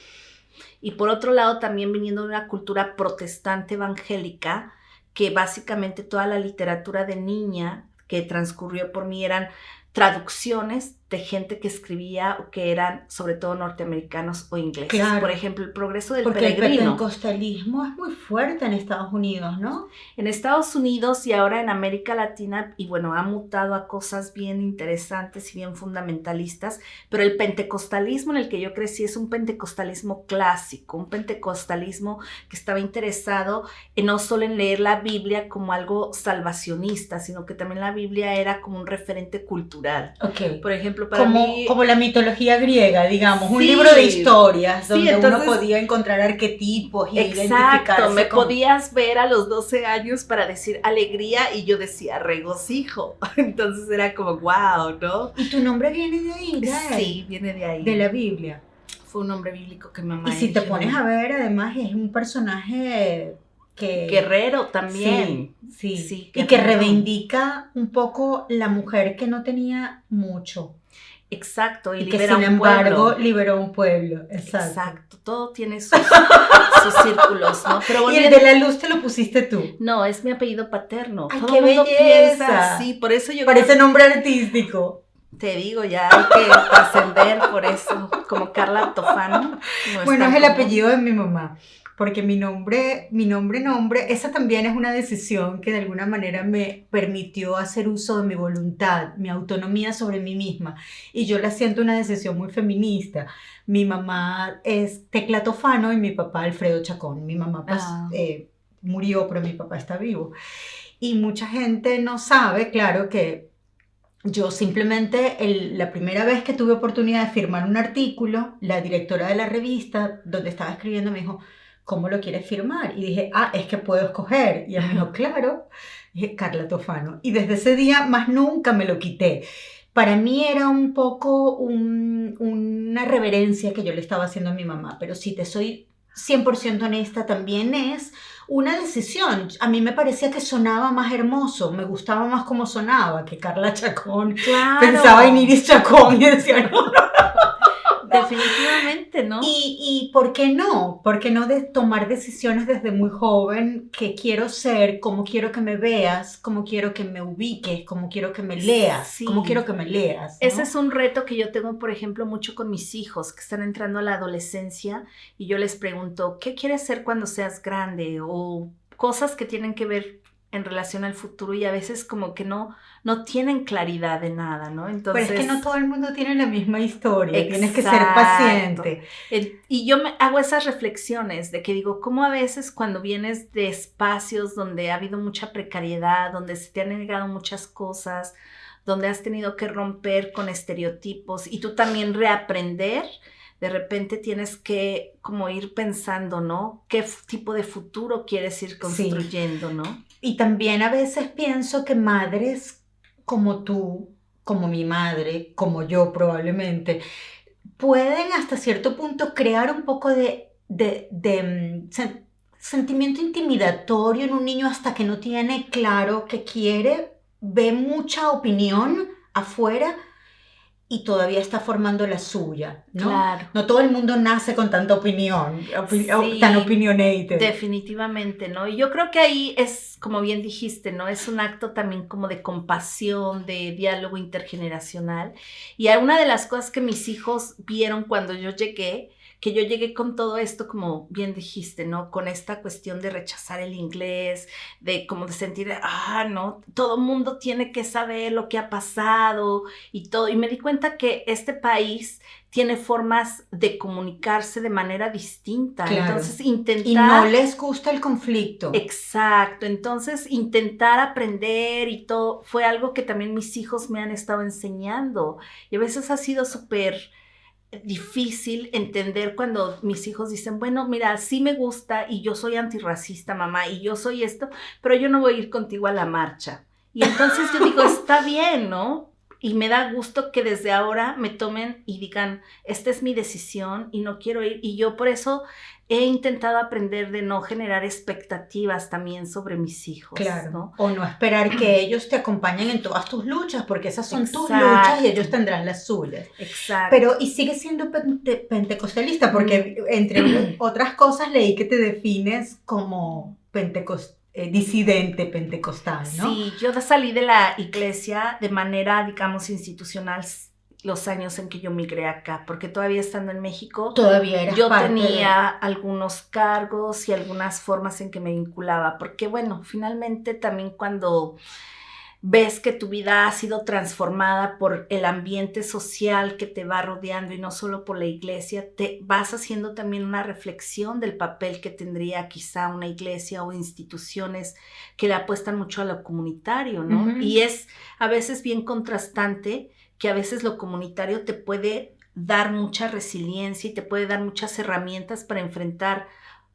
Y por otro lado, también viniendo de una cultura protestante evangélica, que básicamente toda la literatura de niña que transcurrió por mí eran traducciones de gente que escribía o que eran sobre todo norteamericanos o ingleses. Claro. Por ejemplo, El progreso del Porque peregrino. el pentecostalismo es muy fuerte en Estados Unidos, ¿no? En Estados Unidos y ahora en América Latina, y bueno, ha mutado a cosas bien interesantes y bien fundamentalistas, pero el pentecostalismo en el que yo crecí es un pentecostalismo clásico, un pentecostalismo que estaba interesado en no solo en leer la Biblia como algo salvacionista, sino que también la Biblia era como un referente cultural. Ok. Por ejemplo, para mí... Como la mitología griega, digamos, un Sí, libro de historias sí, donde entonces, uno podía encontrar arquetipos y exacto, identificarse me con... podías ver a los 12 años para decir alegría y yo decía regocijo. Entonces era como wow, ¿no? ¿Y tu nombre viene de ahí? Sí, viene de ahí. De la Biblia. Fue un nombre bíblico que mamá Y si te eligió. pones a ver, además es un personaje que... Guerrero también. Sí, Sí, y que guerrero. reivindica un poco la mujer que no tenía mucho. Exacto, y que libera sin un embargo pueblo. liberó un pueblo. Exacto. Todo tiene sus círculos, ¿no? Pero Y el de la luz te lo pusiste tú. No, es mi apellido paterno. ¡Ay, Todo qué el mundo belleza! piensa así, por eso yo Parece nombre artístico. te digo, ya hay que trascender por eso, como Carla Tofano. Bueno, es el apellido de mi mamá, porque mi nombre, esa también es una decisión que de alguna manera me permitió hacer uso de mi voluntad, mi autonomía sobre mí misma, y yo la siento una decisión muy feminista. Mi mamá es Tecla Tofano y mi papá Alfredo Chacón. Mi mamá murió, pero mi papá está vivo. Y mucha gente no sabe, claro, que yo simplemente, la primera vez que tuve oportunidad de firmar un artículo, la directora de la revista donde estaba escribiendo me dijo, ¿cómo lo quieres firmar? Y dije, es que puedo escoger. Y ella me dijo, claro. Y dije, Carla Tofano. Y desde ese día más nunca me lo quité. Para mí era un poco una reverencia que yo le estaba haciendo a mi mamá, pero si te soy 100% honesta, también es una decisión. A mí me parecía que sonaba más hermoso, me gustaba más cómo sonaba que Carla Chacón. Claro. Pensaba en Iris Chacón y decía, no. Definitivamente, ¿no? Y ¿por qué no? ¿Por qué no de tomar decisiones desde muy joven? ¿Qué quiero ser? ¿Cómo quiero que me veas? ¿Cómo quiero que me ubiques? ¿Cómo quiero que me leas? Sí. ¿Cómo quiero que me leas? ¿no? Ese es un reto que yo tengo, por ejemplo, mucho con mis hijos que están entrando a la adolescencia y yo les pregunto, ¿qué quieres ser cuando seas grande? O cosas que tienen que ver en relación al futuro y a veces como que no tienen claridad de nada, ¿no? Entonces, pero es que no todo el mundo tiene la misma historia, exacto. tienes que ser paciente. Y yo me hago esas reflexiones de que digo, cómo a veces cuando vienes de espacios donde ha habido mucha precariedad, donde se te han negado muchas cosas, donde has tenido que romper con estereotipos y tú también reaprender, de repente tienes que como ir pensando, ¿no? ¿Qué tipo de futuro quieres ir construyendo, sí, ¿no? Y también a veces pienso que madres como tú, como mi madre, como yo probablemente, pueden hasta cierto punto crear un poco de sentimiento intimidatorio en un niño hasta que no tiene claro qué quiere, ve mucha opinión afuera y todavía está formando la suya, ¿no? Claro. No todo el mundo nace con tanta opinión, Sí, tan opinionated. Definitivamente, ¿no? Y yo creo que ahí es, como bien dijiste, ¿no? Es un acto también como de compasión, de diálogo intergeneracional. Y una de las cosas que mis hijos vieron cuando yo llegué, que yo llegué con todo esto, como bien dijiste, ¿no? Con esta cuestión de rechazar el inglés, de como de sentir, no, todo mundo tiene que saber lo que ha pasado y todo. Y me di cuenta que este país tiene formas de comunicarse de manera distinta. Claro. Entonces, intentar... Y no les gusta el conflicto. Exacto. Entonces, intentar aprender y todo fue algo que también mis hijos me han estado enseñando. Y a veces ha sido súper difícil entender cuando mis hijos dicen, bueno, mira, sí me gusta y yo soy antirracista, mamá, y yo soy esto, pero yo no voy a ir contigo a la marcha. Y entonces yo digo, está bien, ¿no? Y me da gusto que desde ahora me tomen y digan, esta es mi decisión y no quiero ir. Y yo por eso he intentado aprender de no generar expectativas también sobre mis hijos. Claro, ¿no? O no esperar que ellos te acompañen en todas tus luchas, porque esas son tus luchas y ellos tendrán las suyas. Exacto. Pero, y sigues siendo pentecostalista, porque entre otras cosas leí que te defines como disidente pentecostal, ¿no? Sí, yo salí de la iglesia de manera, digamos, institucional los años en que yo migré acá, porque todavía estando en México, todavía eras yo parte tenía algunos cargos y algunas formas en que me vinculaba, porque bueno, finalmente también cuando ves que tu vida ha sido transformada por el ambiente social que te va rodeando y no solo por la iglesia, te vas haciendo también una reflexión del papel que tendría quizá una iglesia o instituciones que le apuestan mucho a lo comunitario, ¿no? Uh-huh. Y es a veces bien contrastante que a veces lo comunitario te puede dar mucha resiliencia y te puede dar muchas herramientas para enfrentar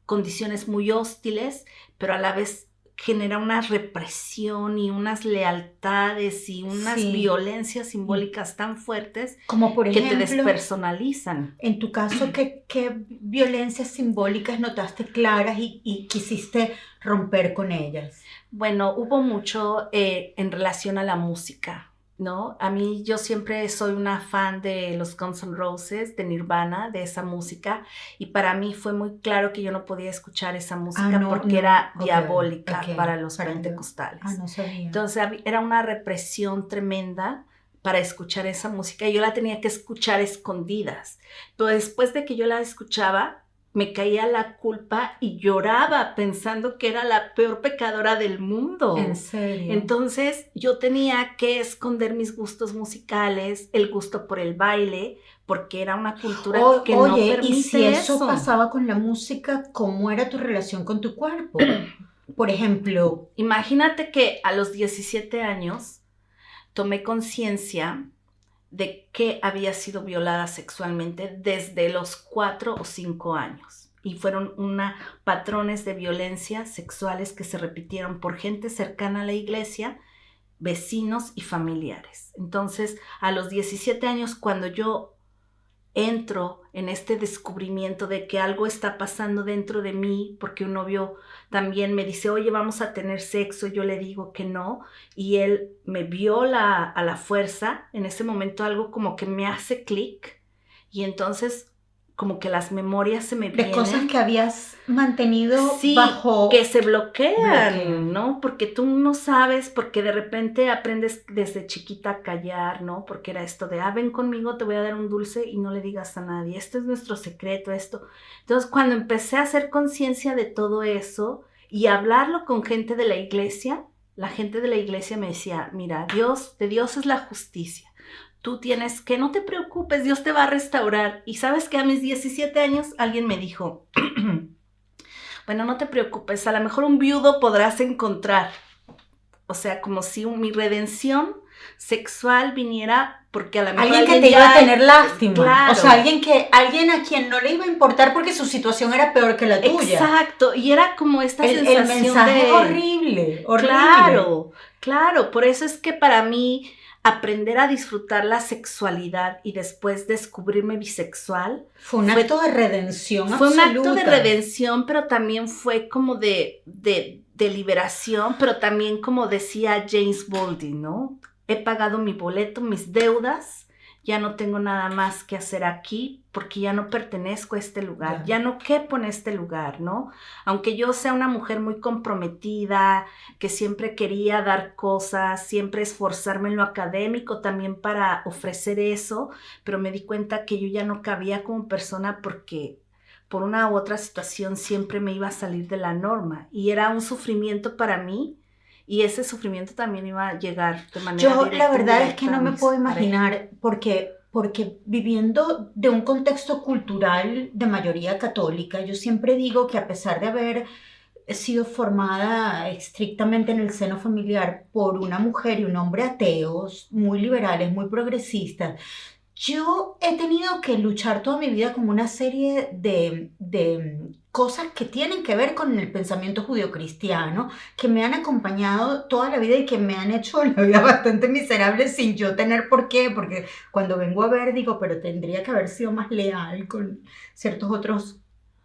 condiciones muy hostiles, pero a la vez genera una represión y unas lealtades y unas violencias simbólicas tan fuertes como por ejemplo, que te despersonalizan. En tu caso, ¿qué violencias simbólicas notaste claras y quisiste romper con ellas? Bueno, hubo mucho en relación a la música, ¿no? A mí yo siempre soy una fan de los Guns N' Roses, de Nirvana, de esa música, y para mí fue muy claro que yo no podía escuchar esa música porque era diabólica para los pentecostales. No sabía. Entonces era una represión tremenda para escuchar esa música y yo la tenía que escuchar escondidas. Pero después de que yo la escuchaba, me caía la culpa y lloraba pensando que era la peor pecadora del mundo. ¿En serio? Entonces yo tenía que esconder mis gustos musicales, el gusto por el baile, porque era una cultura que no permite y si eso eso pasaba con la música, ¿cómo era tu relación con tu cuerpo? Por ejemplo, imagínate que a los 17 años tomé conciencia de que había sido violada sexualmente desde los 4 o 5 años. Y fueron patrones de violencia sexuales que se repitieron por gente cercana a la iglesia, vecinos y familiares. Entonces, a los 17 años, cuando yo entro en este descubrimiento de que algo está pasando dentro de mí, porque un novio también me dice, oye, vamos a tener sexo, yo le digo que no, y él me viola a la fuerza, en ese momento algo como que me hace clic, y entonces como que las memorias se me vienen. De cosas que habías mantenido bajo... que se bloquean, ¿no? Porque tú no sabes, porque de repente aprendes desde chiquita a callar, ¿no? Porque era esto de, ven conmigo, te voy a dar un dulce y no le digas a nadie. Esto es nuestro secreto, esto. Entonces, cuando empecé a hacer conciencia de todo eso y hablarlo con gente de la iglesia, la gente de la iglesia me decía, mira, de Dios es la justicia. Tú tienes que, no te preocupes, Dios te va a restaurar. Y sabes que a mis 17 años alguien me dijo, bueno, no te preocupes, a lo mejor un viudo podrás encontrar. O sea, como si mi redención sexual viniera porque a lo mejor alguien que te iba a tener lástima. Claro. O sea, alguien a quien no le iba a importar porque su situación era peor que la tuya. Exacto, y era como esta sensación el mensaje es horrible. Claro, por eso es que para mí aprender a disfrutar la sexualidad y después descubrirme bisexual fue un acto de redención Fue absoluta. un acto de redención, pero también fue como de liberación, pero también como decía James Baldwin, ¿no? He pagado mi boleto, mis deudas, ya no tengo nada más que hacer aquí porque ya no pertenezco a este lugar, ya no quepo en este lugar, ¿no? Aunque yo sea una mujer muy comprometida, que siempre quería dar cosas, siempre esforzarme en lo académico también para ofrecer eso, pero me di cuenta que yo ya no cabía como persona porque por una u otra situación siempre me iba a salir de la norma y era un sufrimiento para mí. Y ese sufrimiento también iba a llegar de manera directa. Yo la verdad es que no me puedo imaginar, porque viviendo de un contexto cultural de mayoría católica, yo siempre digo que a pesar de haber sido formada estrictamente en el seno familiar por una mujer y un hombre ateos, muy liberales, muy progresistas, yo he tenido que luchar toda mi vida con una serie de cosas que tienen que ver con el pensamiento judeocristiano, que me han acompañado toda la vida y que me han hecho la vida bastante miserable sin yo tener por qué, porque cuando vengo a ver digo, pero tendría que haber sido más leal con ciertos otros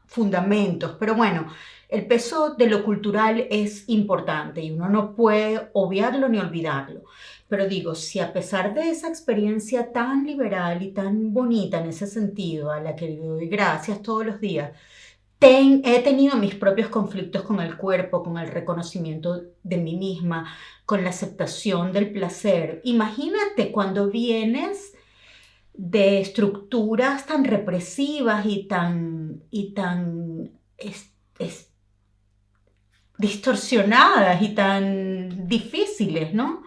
fundamentos. Pero bueno, el peso de lo cultural es importante y uno no puede obviarlo ni olvidarlo. Pero digo, si a pesar de esa experiencia tan liberal y tan bonita en ese sentido, a la que le doy gracias todos los días, he tenido mis propios conflictos con el cuerpo, con el reconocimiento de mí misma, con la aceptación del placer. Imagínate cuando vienes de estructuras tan represivas y tan distorsionadas y tan difíciles, ¿no?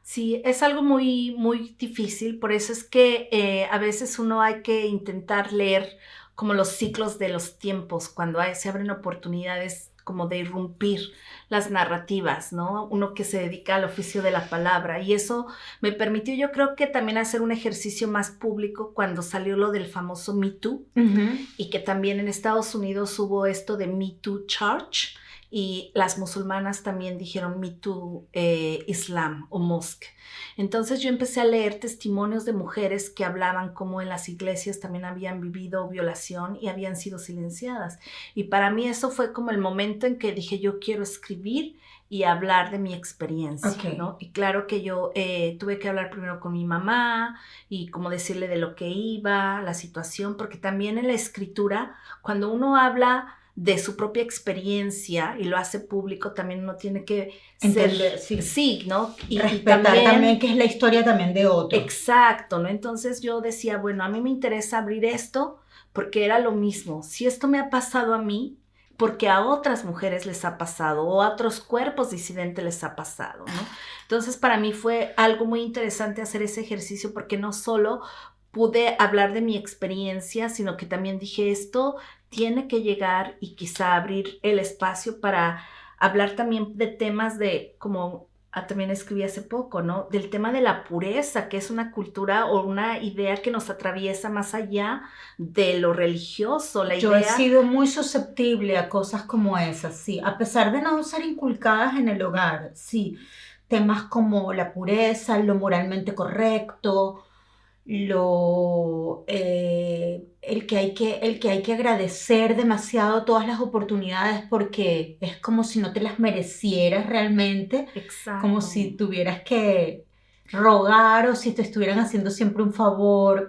Sí, es algo muy, muy difícil, por eso es que a veces uno hay que intentar leer como los ciclos de los tiempos, cuando se abren oportunidades como de irrumpir las narrativas, ¿no? Uno que se dedica al oficio de la palabra, y eso me permitió, yo creo que también hacer un ejercicio más público cuando salió lo del famoso Me Too, y que también en Estados Unidos hubo esto de Me Too Church, y las musulmanas también dijeron Me Too Islam o Mosque. Entonces yo empecé a leer testimonios de mujeres que hablaban cómo en las iglesias también habían vivido violación y habían sido silenciadas. Y para mí eso fue como el momento en que dije, yo quiero escribir y hablar de mi experiencia, ¿no? Y claro que yo tuve que hablar primero con mi mamá y como decirle de lo que iba, la situación, porque también en la escritura, cuando uno habla de su propia experiencia y lo hace público, también uno tiene que entender, sí, ¿no? Y respetar también que es la historia también de otro. Exacto, ¿no? Entonces yo decía, bueno, a mí me interesa abrir esto porque era lo mismo. Si esto me ha pasado a mí, porque a otras mujeres les ha pasado o a otros cuerpos disidentes les ha pasado, ¿no? Entonces para mí fue algo muy interesante hacer ese ejercicio porque no solo pude hablar de mi experiencia, sino que también dije esto tiene que llegar y quizá abrir el espacio para hablar también de temas de, como también escribí hace poco, ¿no? Del tema de la pureza, que es una cultura o una idea que nos atraviesa más allá de lo religioso. Yo he sido muy susceptible a cosas como esas, sí, a pesar de no ser inculcadas en el hogar, sí. Temas como la pureza, lo moralmente correcto, el que hay que agradecer demasiado todas las oportunidades porque es como si no te las merecieras realmente. Exacto. Como si tuvieras que rogar o si te estuvieran haciendo siempre un favor.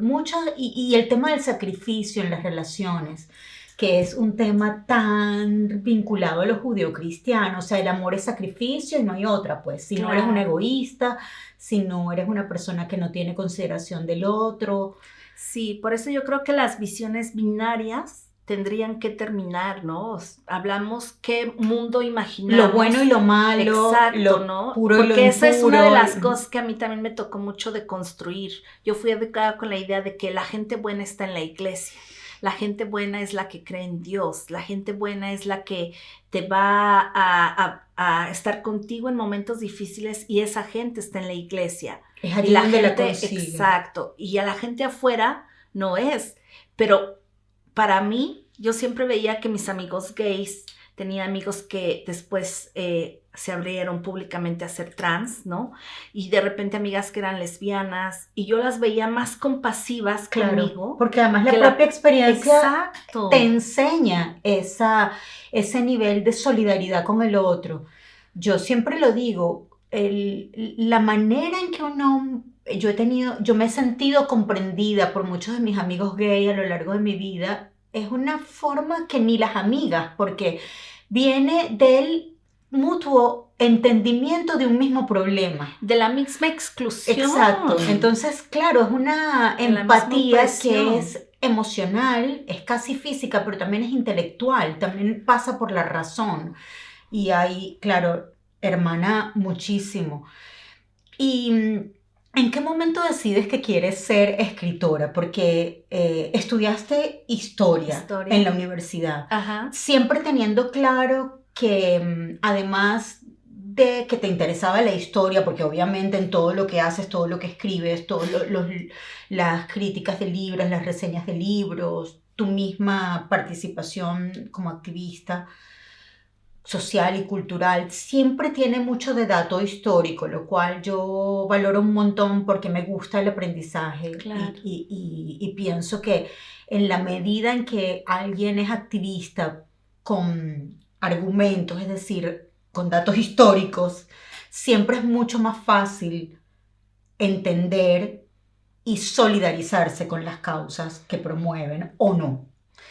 Y el tema del sacrificio en las relaciones, que es un tema tan vinculado a lo judeocristiano, o sea, el amor es sacrificio y no hay otra, pues, si no eres un egoísta, si no eres una persona que no tiene consideración del otro. Sí, por eso yo creo que las visiones binarias tendrían que terminar, ¿no? Hablamos qué mundo imaginamos. Lo bueno y lo malo, exacto, lo ¿no? puro y lo Porque esa es una de las impuro. cosas que a mí también me tocó mucho de construir. Yo fui educada con la idea de que la gente buena está en la iglesia. La gente buena es la que cree en Dios. La gente buena es la que te va a estar contigo en momentos difíciles y esa gente está en la iglesia. Es Y allí la donde la gente, consigues. exacto, y a la gente afuera no es. Pero para mí, yo siempre veía que mis amigos gays, tenía amigos que después se abrieron públicamente a ser trans, ¿no? Y de repente amigas que eran lesbianas, y yo las veía más compasivas Claro, conmigo. porque además la que propia experiencia Exacto. te enseña ese nivel de solidaridad con el otro. Yo siempre lo digo, la manera en que yo me he sentido comprendida por muchos de mis amigos gay a lo largo de mi vida, es una forma que ni las amigas, porque viene del mutuo entendimiento de un mismo problema. De la misma exclusión. Exacto. Entonces, claro, es una De la misma empatía opresión. que es emocional, es casi física, pero también es intelectual, también pasa por la razón. Y ahí, claro, hermana muchísimo. ¿Y en qué momento decides que quieres ser escritora? Porque estudiaste historia en la universidad, Ajá. siempre teniendo claro que además de que te interesaba la historia, porque obviamente en todo lo que haces, todo lo que escribes, las críticas de libros, las reseñas de libros, tu misma participación como activista social y cultural, siempre tiene mucho de dato histórico, lo cual yo valoro un montón porque me gusta el aprendizaje. Claro. Y pienso que en la medida en que alguien es activista con argumentos, es decir, con datos históricos, siempre es mucho más fácil entender y solidarizarse con las causas que promueven o no,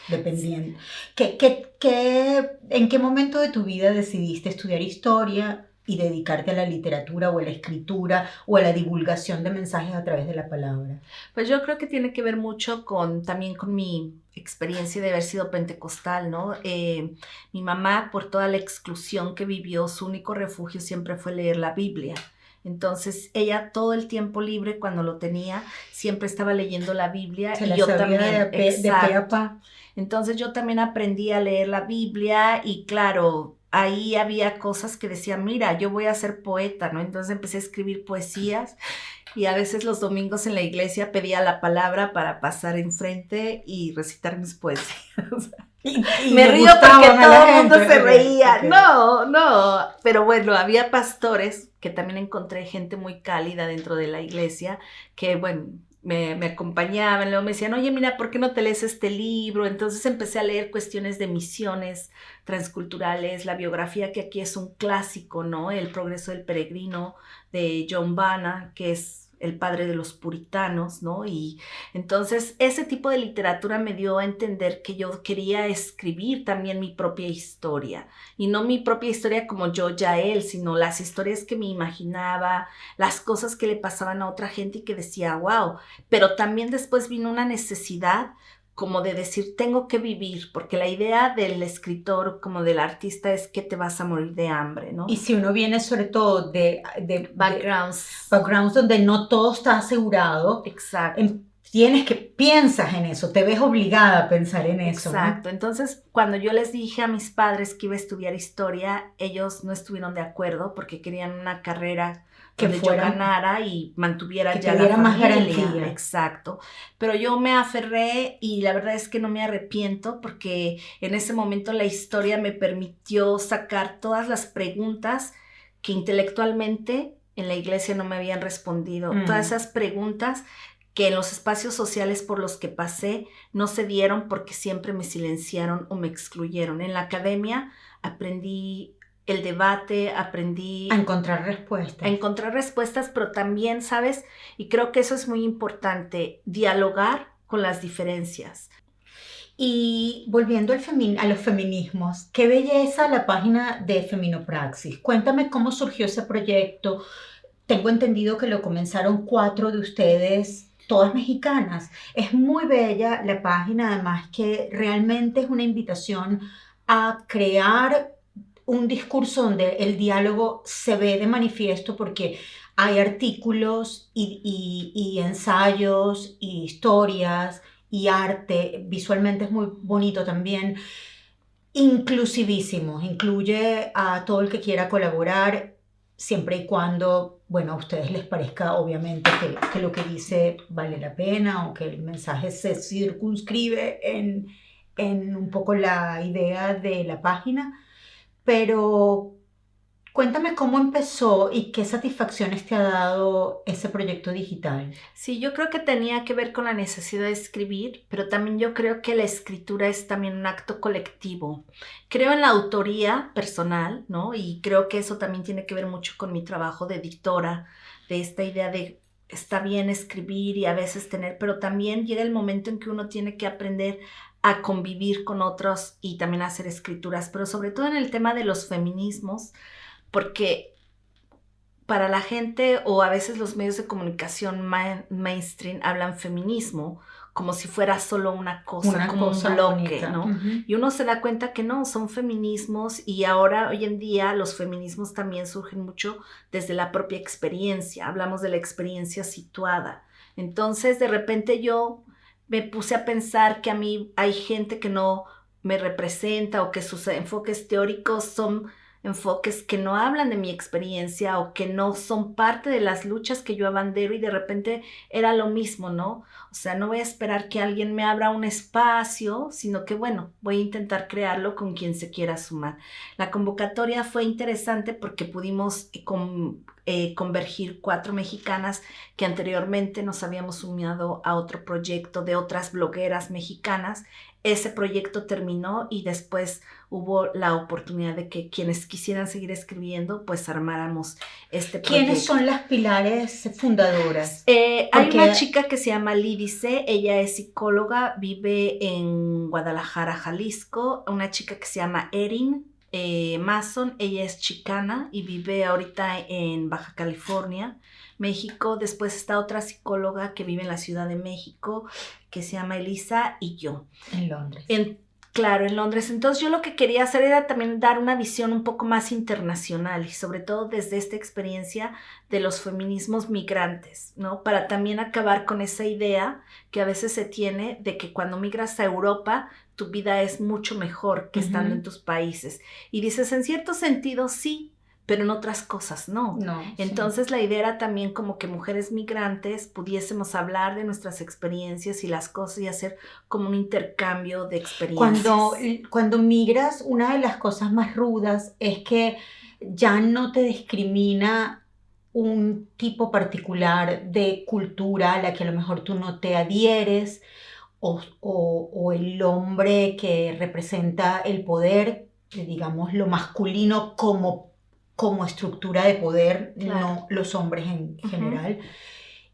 dependiendo. ¿En qué momento de tu vida decidiste estudiar historia y dedicarte a la literatura o a la escritura o a la divulgación de mensajes a través de la palabra? Pues yo creo que tiene que ver mucho también con mi experiencia de haber sido pentecostal, ¿no? Mi mamá, por toda la exclusión que vivió, su único refugio siempre fue leer la Biblia. Entonces ella todo el tiempo libre cuando lo tenía siempre estaba leyendo la Biblia. Se y la yo sabía también, de pe a pa. Entonces yo también aprendí a leer la Biblia y claro, ahí había cosas que decía, mira, yo voy a ser poeta, ¿no? Entonces empecé a escribir poesías y a veces los domingos en la iglesia pedía la palabra para pasar enfrente y recitar mis poesías. Y me río porque todo el mundo se reía. Okay. No, pero bueno, había pastores que también encontré gente muy cálida dentro de la iglesia que, bueno, me acompañaban, luego me decían, oye, mira, ¿por qué no te lees este libro? Entonces empecé a leer cuestiones de misiones transculturales, la biografía que aquí es un clásico, ¿no? El progreso del peregrino de John Bana, que es el padre de los puritanos, ¿no? Y entonces ese tipo de literatura me dio a entender que yo quería escribir también mi propia historia, y no mi propia historia como yo, Yael, sino las historias que me imaginaba, las cosas que le pasaban a otra gente y que decía, wow, pero también después vino una necesidad como de decir, tengo que vivir, porque la idea del escritor como del artista es que te vas a morir de hambre, ¿no? Y si uno viene sobre todo de backgrounds donde no todo está asegurado, exacto. Piensas en eso, te ves obligada a pensar en eso. Exacto, ¿no? Entonces cuando yo les dije a mis padres que iba a estudiar historia, ellos no estuvieron de acuerdo porque querían una carrera donde yo ganara y mantuviera que ya la familia. Más garantía. Exacto. Pero yo me aferré y la verdad es que no me arrepiento porque en ese momento la historia me permitió sacar todas las preguntas que intelectualmente en la iglesia no me habían respondido. Todas esas preguntas que en los espacios sociales por los que pasé no se dieron porque siempre me silenciaron o me excluyeron. En la academia aprendí el debate, aprendí a encontrar respuestas. Pero también, ¿sabes? Y creo que eso es muy importante, dialogar con las diferencias. Y volviendo a los feminismos, qué belleza la página de Feminopraxis. Cuéntame cómo surgió ese proyecto. Tengo entendido que lo comenzaron 4 de ustedes todas mexicanas. Es muy bella la página, además que realmente es una invitación a crear un discurso donde el diálogo se ve de manifiesto porque hay artículos y ensayos y historias y arte, visualmente es muy bonito también, inclusivísimos, incluye a todo el que quiera colaborar, siempre y cuando, bueno, a ustedes les parezca obviamente que lo que dice vale la pena o que el mensaje se circunscribe en un poco la idea de la página, pero cuéntame cómo empezó y qué satisfacciones te ha dado ese proyecto digital. Sí, yo creo que tenía que ver con la necesidad de escribir, pero también yo creo que la escritura es también un acto colectivo. Creo en la autoría personal, ¿no? Y creo que eso también tiene que ver mucho con mi trabajo de editora, de esta idea de está bien escribir y a veces tener, pero también llega el momento en que uno tiene que aprender a convivir con otros y también a hacer escrituras, pero sobre todo en el tema de los feminismos, porque para la gente o a veces los medios de comunicación mainstream hablan feminismo como si fuera solo una cosa, Una como cosa un bloque, bonita. ¿no? Ujú. Y uno se da cuenta que no, son feminismos y ahora, hoy en día, los feminismos también surgen mucho desde la propia experiencia. Hablamos de la experiencia situada. Entonces, de repente yo me puse a pensar que a mí hay gente que no me representa o que sus enfoques teóricos son enfoques que no hablan de mi experiencia o que no son parte de las luchas que yo abandero y de repente era lo mismo, ¿no? O sea, no voy a esperar que alguien me abra un espacio, sino que bueno, voy a intentar crearlo con quien se quiera sumar. La convocatoria fue interesante porque pudimos convergir 4 mexicanas que anteriormente nos habíamos sumado a otro proyecto de otras blogueras mexicanas. Ese proyecto terminó y después hubo la oportunidad de que quienes quisieran seguir escribiendo, pues armáramos este proyecto. ¿Quiénes son las pilares fundadoras? Hay una chica que se llama Lídice, ella es psicóloga, vive en Guadalajara, Jalisco. Una chica que se llama Erin Mason, ella es chicana y vive ahorita en Baja California, México. Después está otra psicóloga que vive en la Ciudad de México, que se llama Elisa, y yo. En Londres. Claro, en Londres. Entonces yo lo que quería hacer era también dar una visión un poco más internacional y sobre todo desde esta experiencia de los feminismos migrantes, ¿no? Para también acabar con esa idea que a veces se tiene de que cuando migras a Europa tu vida es mucho mejor que estando en tus países. Y dices, en cierto sentido sí, pero en otras cosas no. Entonces la idea era también como que mujeres migrantes pudiésemos hablar de nuestras experiencias y las cosas y hacer como un intercambio de experiencias. Cuando migras, una de las cosas más rudas es que ya no te discrimina un tipo particular de cultura a la que a lo mejor tú no te adhieres o el hombre que representa el poder, digamos lo masculino como estructura de poder, Claro. no los hombres en general,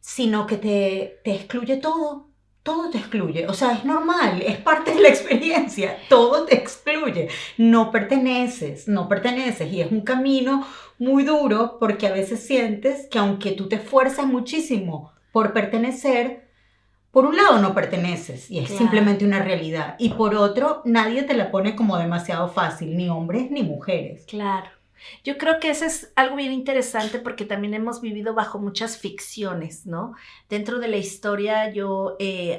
sino que te excluye todo. Todo te excluye, o sea, es normal, es parte de la experiencia, todo te excluye, no perteneces y es un camino muy duro porque a veces sientes que aunque tú te esfuerzas muchísimo por pertenecer, por un lado no perteneces y es simplemente una realidad y por otro nadie te la pone como demasiado fácil, ni hombres ni mujeres. Claro. Yo creo que eso es algo bien interesante porque también hemos vivido bajo muchas ficciones, ¿no? Dentro de la historia yo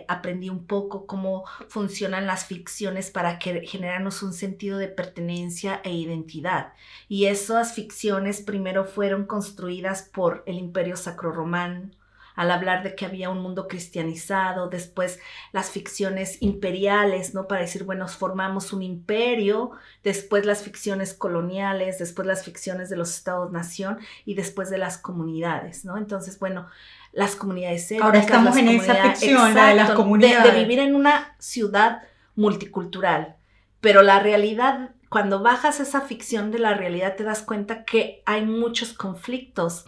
aprendí un poco cómo funcionan las ficciones para generarnos un sentido de pertenencia e identidad. Y esas ficciones primero fueron construidas por el Imperio Sacro-Romano, al hablar de que había un mundo cristianizado, después las ficciones imperiales, ¿no? Para decir, bueno, formamos un imperio, después las ficciones coloniales, después las ficciones de los estados-nación y después de las comunidades, ¿no? Entonces, bueno, las comunidades étnicas. Ahora estamos en esa ficción, exacto, la de las comunidades. De vivir en una ciudad multicultural, pero la realidad, cuando bajas esa ficción de la realidad, te das cuenta que hay muchos conflictos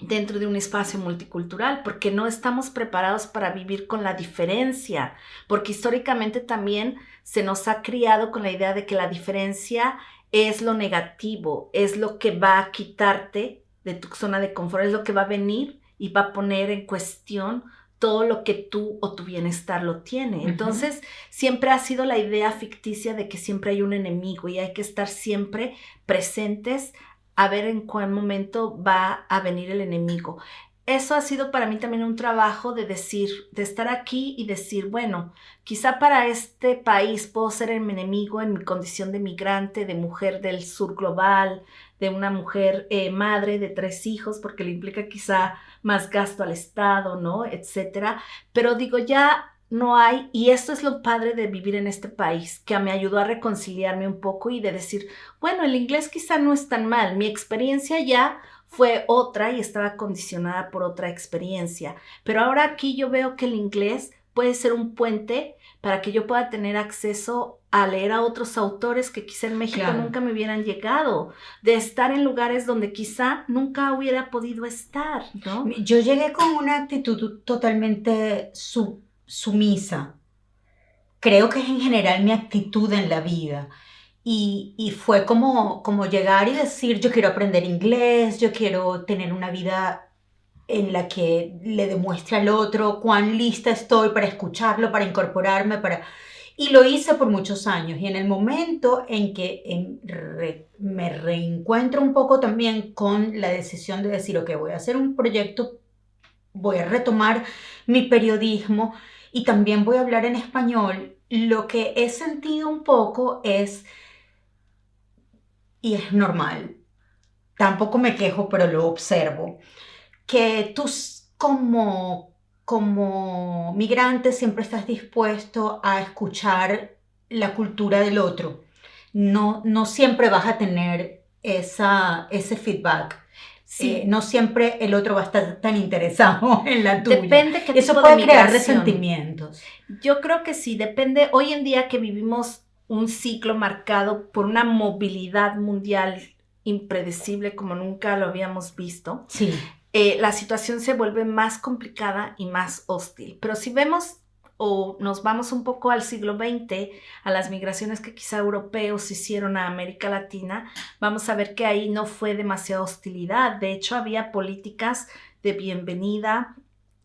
dentro de un espacio multicultural, porque no estamos preparados para vivir con la diferencia, porque históricamente también se nos ha criado con la idea de que la diferencia es lo negativo, es lo que va a quitarte de tu zona de confort, es lo que va a venir y va a poner en cuestión todo lo que tú o tu bienestar lo tiene. Entonces, siempre ha sido la idea ficticia de que siempre hay un enemigo y hay que estar siempre presentes a ver en cuál momento va a venir el enemigo. Eso ha sido para mí también un trabajo de decir, de estar aquí y decir, bueno, quizá para este país puedo ser el enemigo en mi condición de migrante, de mujer del sur global, de una mujer madre de 3 hijos, porque le implica quizá más gasto al Estado, ¿no? Etcétera. Pero digo, ya no hay, y esto es lo padre de vivir en este país, que me ayudó a reconciliarme un poco y de decir, bueno, el inglés quizá no es tan mal, mi experiencia ya fue otra y estaba condicionada por otra experiencia. Pero ahora aquí yo veo que el inglés puede ser un puente para que yo pueda tener acceso a leer a otros autores que quizá en México nunca me hubieran llegado, de estar en lugares donde quizá nunca hubiera podido estar, ¿no? Yo llegué con una actitud totalmente sumisa. Creo que es en general mi actitud en la vida. Y fue como llegar y decir, yo quiero aprender inglés, yo quiero tener una vida en la que le demuestre al otro cuán lista estoy para escucharlo, para incorporarme, Y lo hice por muchos años. Y en el momento en que me reencuentro un poco también con la decisión de decir, ok, voy a hacer un proyecto, voy a retomar mi periodismo y también voy a hablar en español, lo que he sentido un poco es, y es normal, tampoco me quejo, pero lo observo, que tú como migrante siempre estás dispuesto a escuchar la cultura del otro. No siempre vas a tener ese feedback. Sí. No siempre el otro va a estar tan interesado en la tuya. Depende qué Eso tipo puede de crear migración. resentimientos. Yo creo que sí, depende. Hoy en día que vivimos un ciclo marcado por una movilidad mundial impredecible como nunca lo habíamos visto, Sí. La situación se vuelve más complicada y más hostil. Pero si vemos o nos vamos un poco al siglo XX, a las migraciones que quizá europeos hicieron a América Latina, vamos a ver que ahí no fue demasiada hostilidad. De hecho, había políticas de bienvenida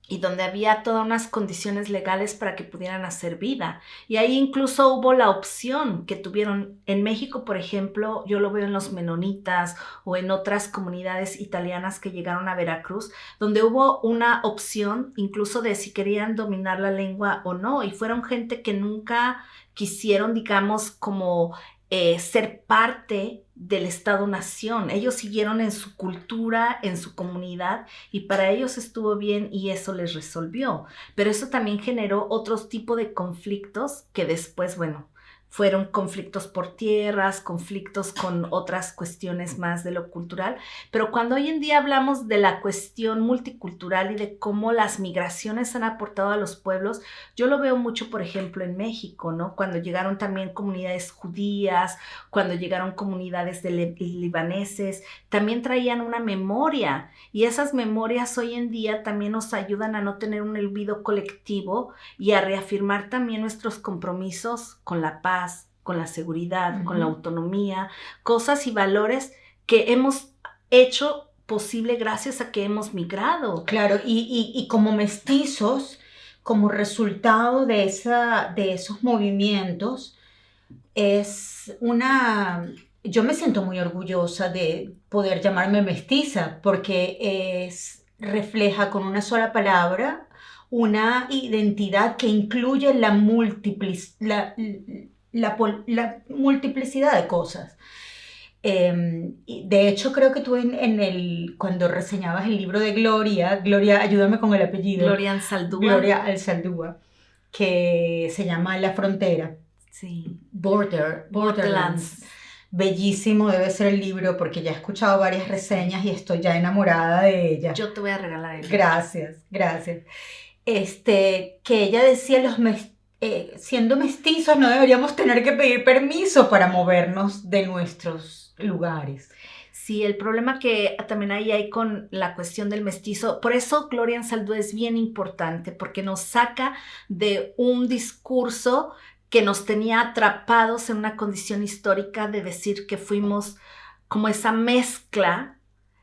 y donde había todas unas condiciones legales para que pudieran hacer vida. Y ahí incluso hubo la opción que tuvieron en México, por ejemplo, yo lo veo en los menonitas o en otras comunidades italianas que llegaron a Veracruz, donde hubo una opción incluso de si querían dominar la lengua o no, y fueron gente que nunca quisieron, digamos, como ser parte del Estado-nación. Ellos siguieron en su cultura, en su comunidad, y para ellos estuvo bien y eso les resolvió. Pero eso también generó otros tipos de conflictos que después, bueno, fueron conflictos por tierras, conflictos con otras cuestiones más de lo cultural, pero cuando hoy en día hablamos de la cuestión multicultural y de cómo las migraciones han aportado a los pueblos, yo lo veo mucho, por ejemplo, en México, ¿no? Cuando llegaron también comunidades judías, cuando llegaron comunidades de libaneses, también traían una memoria, y esas memorias hoy en día también nos ayudan a no tener un olvido colectivo y a reafirmar también nuestros compromisos con la paz, con la seguridad, con la autonomía, cosas y valores que hemos hecho posible gracias a que hemos migrado. Claro, y como mestizos, como resultado de esos movimientos, yo me siento muy orgullosa de poder llamarme mestiza, porque refleja con una sola palabra una identidad que incluye la multiplicidad de cosas. De hecho, creo que tú cuando reseñabas el libro de Gloria, ayúdame con el apellido. Gloria Anzaldúa. Gloria Anzaldúa, que se llama La Frontera. Sí. Borderlands. Bellísimo debe ser el libro porque ya he escuchado varias reseñas y estoy ya enamorada de ella. Yo te voy a regalar el libro. Gracias. Que ella decía, siendo mestizos no deberíamos tener que pedir permiso para movernos de nuestros lugares. Sí, el problema que también hay con la cuestión del mestizo, por eso Gloria Anzaldúa es bien importante, porque nos saca de un discurso que nos tenía atrapados en una condición histórica de decir que fuimos como esa mezcla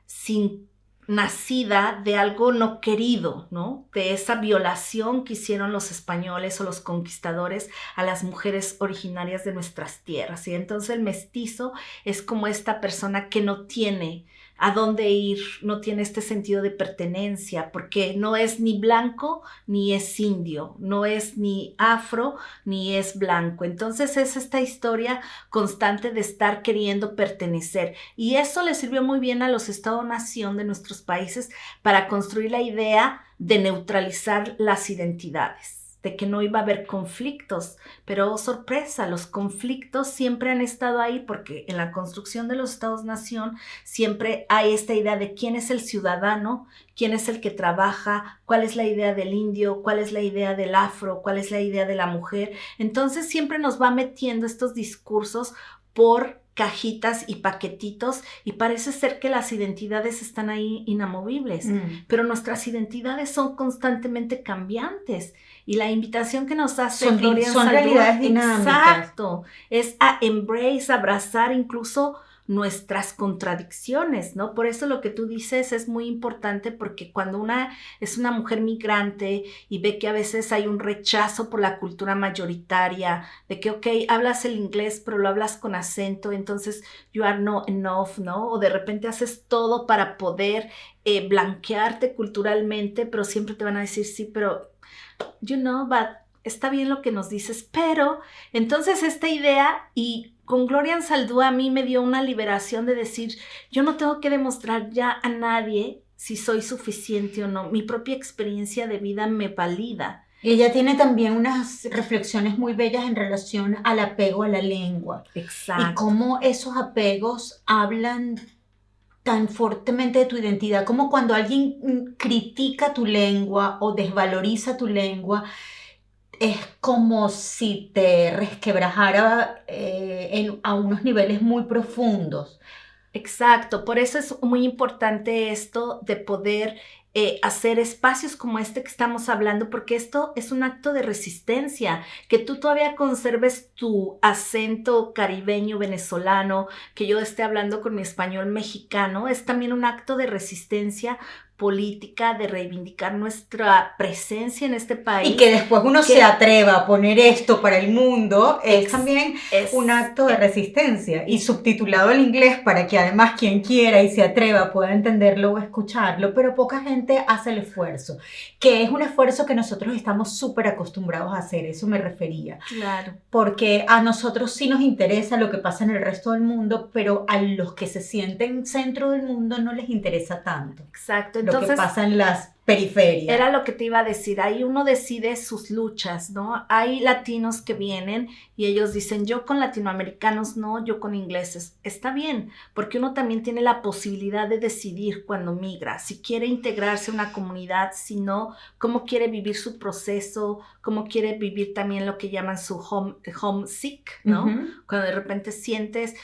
sin nacida de algo no querido, ¿no? De esa violación que hicieron los españoles o los conquistadores a las mujeres originarias de nuestras tierras. Y entonces el mestizo es como esta persona que no tiene a dónde ir, no tiene este sentido de pertenencia, porque no es ni blanco ni es indio, no es ni afro ni es blanco. Entonces es esta historia constante de estar queriendo pertenecer. Y eso le sirvió muy bien a los Estados-nación de nuestros países para construir la idea de neutralizar las identidades, de que no iba a haber conflictos, pero oh, sorpresa, los conflictos siempre han estado ahí porque en la construcción de los Estados-nación siempre hay esta idea de quién es el ciudadano, quién es el que trabaja, cuál es la idea del indio, cuál es la idea del afro, cuál es la idea de la mujer. Entonces siempre nos va metiendo estos discursos por cajitas y paquetitos y parece ser que las identidades están ahí inamovibles, pero nuestras identidades son constantemente cambiantes y la invitación que nos hace Florian son realidades dinámicas. Exacto, es a embrace, abrazar incluso nuestras contradicciones, ¿no? Por eso lo que tú dices es muy importante porque cuando una es una mujer migrante y ve que a veces hay un rechazo por la cultura mayoritaria, de que, ok, hablas el inglés, pero lo hablas con acento, entonces you are not enough, ¿no? O de repente haces todo para poder blanquearte culturalmente, pero siempre te van a decir, sí, pero, you know, but está bien lo que nos dices, pero entonces esta idea y con Gloria Anzaldúa a mí me dio una liberación de decir, yo no tengo que demostrar ya a nadie si soy suficiente o no, mi propia experiencia de vida me valida. Y ella tiene también unas reflexiones muy bellas en relación al apego a la lengua. Exacto. Y cómo esos apegos hablan tan fuertemente de tu identidad, como cuando alguien critica tu lengua o desvaloriza tu lengua, es como si te resquebrajara a unos niveles muy profundos. Exacto, por eso es muy importante esto de poder hacer espacios como este que estamos hablando, porque esto es un acto de resistencia, que tú todavía conserves tu acento caribeño, venezolano, que yo esté hablando con mi español mexicano, es también un acto de resistencia política, de reivindicar nuestra presencia en este país. Y que después uno se atreva a poner esto para el mundo, es también un acto de resistencia. Y subtitulado al inglés para que además quien quiera y se atreva pueda entenderlo o escucharlo, pero poca gente hace el esfuerzo, que es un esfuerzo que nosotros estamos súper acostumbrados a hacer, eso me refería. Claro. Porque a nosotros sí nos interesa lo que pasa en el resto del mundo, pero a los que se sienten centro del mundo no les interesa tanto. Exacto. Entonces, lo que pasa en las periferias. Era lo que te iba a decir, ahí uno decide sus luchas, ¿no? Hay latinos que vienen y ellos dicen, yo con latinoamericanos no, yo con ingleses. Está bien, porque uno también tiene la posibilidad de decidir cuando migra, si quiere integrarse a una comunidad, si no, cómo quiere vivir su proceso, cómo quiere vivir también lo que llaman su homesick, ¿no? Cuando de repente sientes...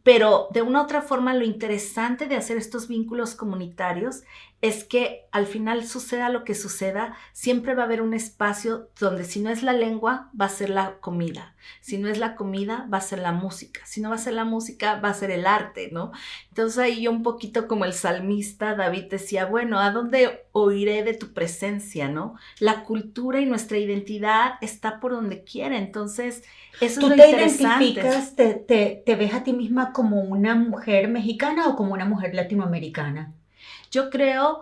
Pero de una u otra forma lo interesante de hacer estos vínculos comunitarios es que al final suceda lo que suceda, siempre va a haber un espacio donde si no es la lengua, va a ser la comida. Si no es la comida, va a ser la música. Si no va a ser la música, va a ser el arte, ¿no? Entonces ahí yo un poquito como el salmista David decía, bueno, ¿a dónde oiré de tu presencia, no? La cultura y nuestra identidad está por donde quiera, entonces eso es lo interesante. ¿Tú te identificas, te ves a ti misma como una mujer mexicana o como una mujer latinoamericana? Yo creo,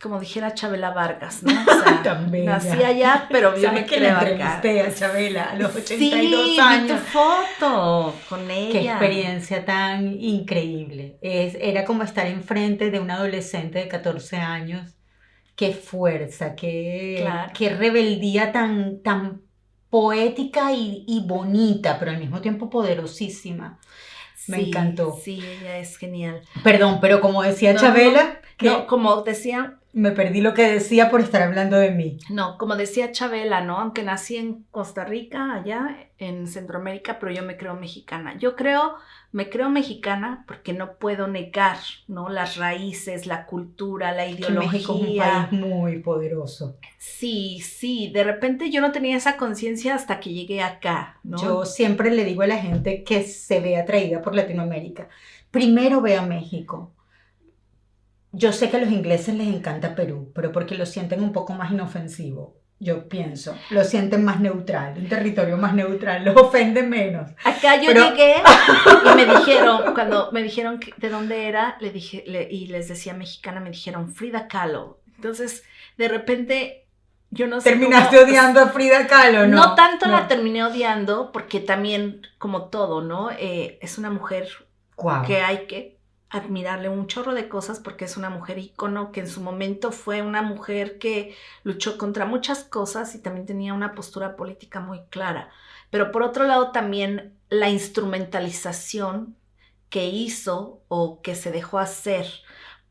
como dijera Chabela Vargas, ¿no? O sea, nací allá, pero yo me creo acá. Entrevisté a Chabela a los 82 años. Sí, vi tu foto con ella. Qué experiencia tan increíble. Era como estar enfrente de un adolescente de 14 años. Qué fuerza, qué rebeldía tan poética y bonita, pero al mismo tiempo poderosísima. Me encantó. Sí, ella es genial. Perdón, pero como decía Chabela... No, como decía... Me perdí lo que decía por estar hablando de mí. No, como decía Chabela, ¿no? Aunque nací en Costa Rica, allá en Centroamérica, pero yo me creo mexicana. Me creo mexicana porque no puedo negar, ¿no? Las raíces, la cultura, la ideología. México es un país muy poderoso. Sí, de repente yo no tenía esa conciencia hasta que llegué acá, ¿no? Yo siempre le digo a la gente que se ve atraída por Latinoamérica, primero ve a México. yo sé que a los ingleses les encanta Perú, pero porque lo sienten un poco más inofensivo. Yo pienso, lo sienten más neutral, un territorio más neutral, los ofende menos. Acá yo Pero llegué y me dijeron, cuando me dijeron de dónde era, y les decía mexicana, me dijeron Frida Kahlo. Entonces, de repente, yo no sé ¿terminaste cómo, odiando a Frida Kahlo? no tanto no. la terminé odiando, porque también, como todo, ¿no? Es una mujer Wow. que hay que admirarle un chorro de cosas, porque es una mujer ícono, que en su momento fue una mujer que luchó contra muchas cosas y también tenía una postura política muy clara. Pero por otro lado también la instrumentalización que hizo o que se dejó hacer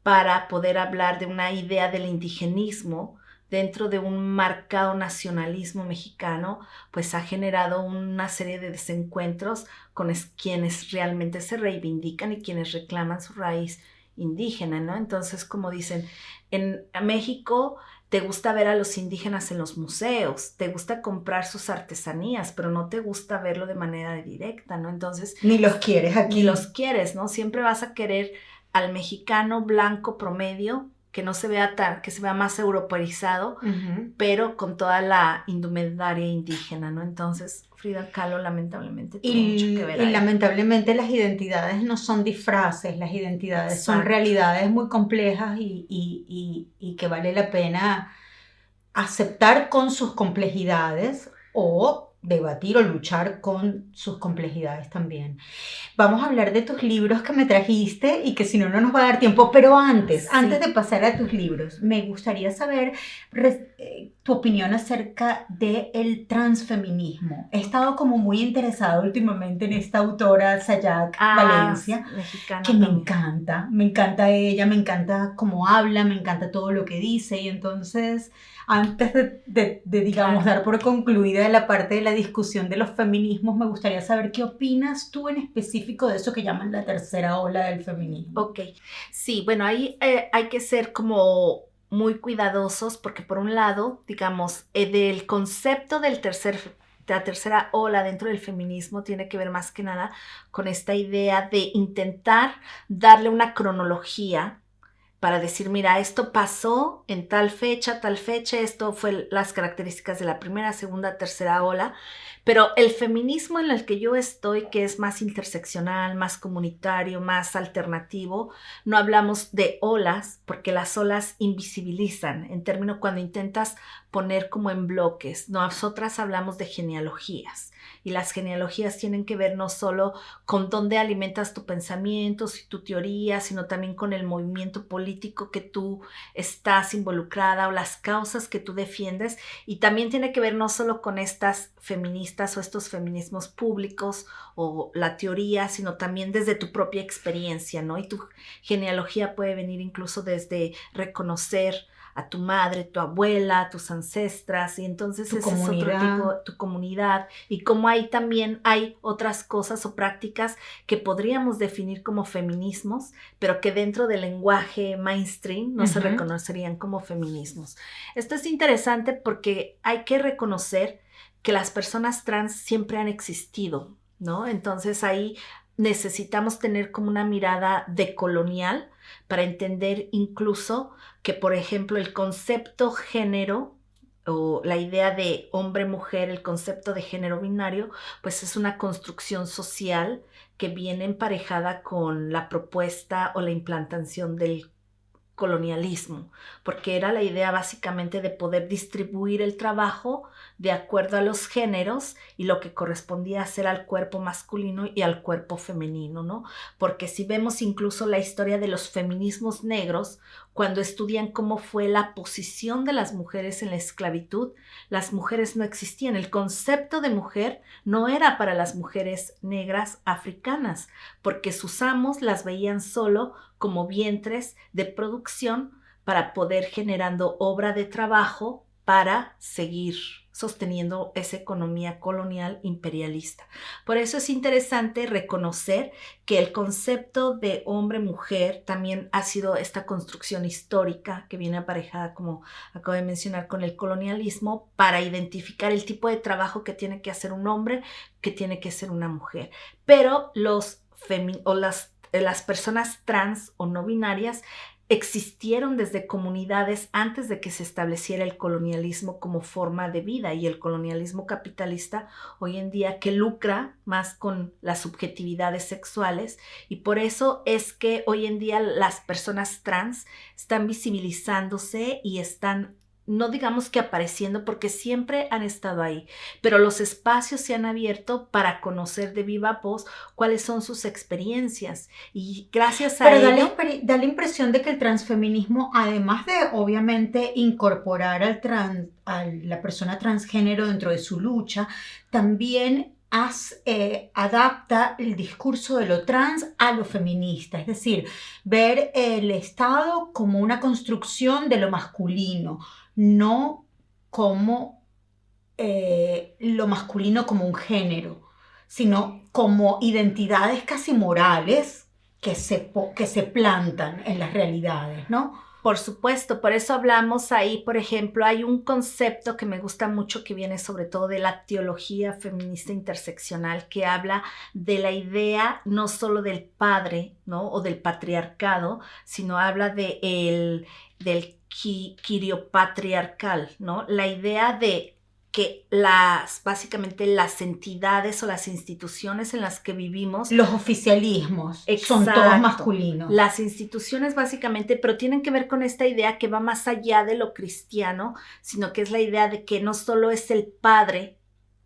para poder hablar de una idea del indigenismo dentro de un marcado nacionalismo mexicano, pues ha generado una serie de desencuentros con quienes realmente se reivindican y quienes reclaman su raíz indígena, ¿no? Entonces, como dicen, en México te gusta ver a los indígenas en los museos, te gusta comprar sus artesanías, pero no te gusta verlo de manera directa, ¿no? Entonces, ni los quieres aquí. Ni los quieres, ¿no? Siempre vas a querer al mexicano blanco promedio, que no se vea que se vea más europeizado, pero con toda la indumentaria indígena, ¿no? Entonces, Frida Kahlo lamentablemente tuvo mucho que ver ahí. Y lamentablemente las identidades no son disfraces, las identidades son Exacto. realidades muy complejas y que vale la pena aceptar con sus complejidades o debatir o luchar con sus complejidades también. Vamos a hablar de tus libros que me trajiste y que si no, no nos va a dar tiempo. Pero antes de pasar a tus libros, me gustaría saber tu opinión acerca del transfeminismo. He estado como muy interesada últimamente en esta autora, Sayak Valencia, mexicana que también. Me encanta ella, me encanta cómo habla, me encanta todo lo que dice y entonces... Antes de digamos, dar por concluida la parte de la discusión de los feminismos, me gustaría saber qué opinas tú en específico de eso que llaman la tercera ola del feminismo. Ok, sí, bueno, ahí hay que ser como muy cuidadosos porque por un lado, digamos, del concepto de la tercera ola dentro del feminismo tiene que ver más que nada con esta idea de intentar darle una cronología para decir, mira, esto pasó en tal fecha, esto fue las características de la primera, segunda, tercera ola, pero el feminismo en el que yo estoy, que es más interseccional, más comunitario, más alternativo, no hablamos de olas, porque las olas invisibilizan, en términos cuando intentas poner como en bloques. Nosotras hablamos de genealogías, y las genealogías tienen que ver no solo con dónde alimentas tu pensamiento y tu teoría, sino también con el movimiento político que tú estás involucrada o las causas que tú defiendes, y también tiene que ver no solo con estas feministas o estos feminismos públicos o la teoría, sino también desde tu propia experiencia, ¿no? Y tu genealogía puede venir incluso desde reconocer a tu madre, tu abuela, tus ancestras, y entonces ese es otro tipo, tu comunidad, y como ahí también hay otras cosas o prácticas que podríamos definir como feminismos, pero que dentro del lenguaje mainstream no se reconocerían como feminismos. Esto es interesante porque hay que reconocer que las personas trans siempre han existido, ¿no? Entonces ahí necesitamos tener como una mirada decolonial para entender incluso que, por ejemplo, el concepto género o la idea de hombre-mujer, el concepto de género binario, pues es una construcción social que viene emparejada con la propuesta o la implantación del colonialismo, porque era la idea básicamente de poder distribuir el trabajo de acuerdo a los géneros y lo que correspondía hacer al cuerpo masculino y al cuerpo femenino, ¿no? Porque si vemos incluso la historia de los feminismos negros, cuando estudian cómo fue la posición de las mujeres en la esclavitud, las mujeres no existían. El concepto de mujer no era para las mujeres negras africanas, porque sus amos las veían solo como vientres de producción para poder generando obra de trabajo para seguir sosteniendo esa economía colonial imperialista. Por eso es interesante reconocer que el concepto de hombre-mujer también ha sido esta construcción histórica que viene aparejada, como acabo de mencionar, con el colonialismo para identificar el tipo de trabajo que tiene que hacer un hombre, que tiene que ser una mujer. Pero las las personas trans o no binarias existieron desde comunidades antes de que se estableciera el colonialismo como forma de vida, y el colonialismo capitalista hoy en día que lucra más con las subjetividades sexuales, y por eso es que hoy en día las personas trans están visibilizándose y están, no digamos que apareciendo, porque siempre han estado ahí, pero los espacios se han abierto para conocer de viva voz cuáles son sus experiencias, y gracias a Pero ello... da la impresión de que el transfeminismo, además de obviamente incorporar a la persona transgénero dentro de su lucha, también adapta el discurso de lo trans a lo feminista, es decir, ver el Estado como una construcción de lo masculino, no como lo masculino como un género, sino como identidades casi morales que se plantan en las realidades, ¿no? Por supuesto, por eso hablamos ahí, por ejemplo, hay un concepto que me gusta mucho que viene sobre todo de la teología feminista interseccional, que habla de la idea no solo del padre, ¿no? O del patriarcado, sino habla del quiriopatriarcal, ¿no? La idea de que básicamente las entidades o las instituciones en las que vivimos... Los oficialismos son todos masculinos. Las instituciones básicamente, pero tienen que ver con esta idea que va más allá de lo cristiano, sino que es la idea de que no solo es el padre,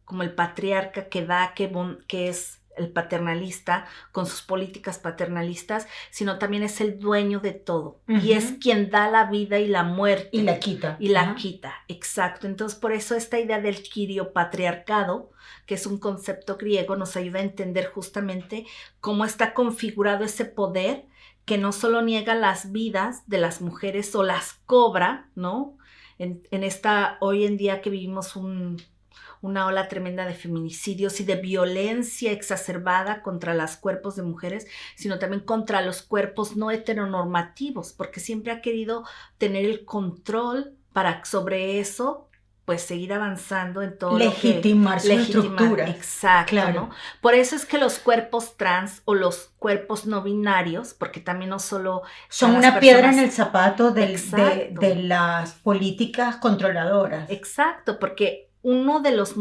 como el patriarca que da, que es el paternalista, con sus políticas paternalistas, sino también es el dueño de todo. Y es quien da la vida y la muerte. Y la quita. Y la quita, exacto. Entonces, por eso esta idea del quiriopatriarcado, que es un concepto griego, nos ayuda a entender justamente cómo está configurado ese poder que no solo niega las vidas de las mujeres o las cobra, ¿no? En esta, hoy en día que vivimos una ola tremenda de feminicidios y de violencia exacerbada contra los cuerpos de mujeres, sino también contra los cuerpos no heteronormativos, porque siempre ha querido tener el control para sobre eso, pues seguir avanzando en todo legitimar su estructura. Exacto, claro. ¿No? Por eso es que los cuerpos trans o los cuerpos no binarios, porque también no solo... son una piedra en el zapato de las políticas controladoras. Exacto, porque uno de los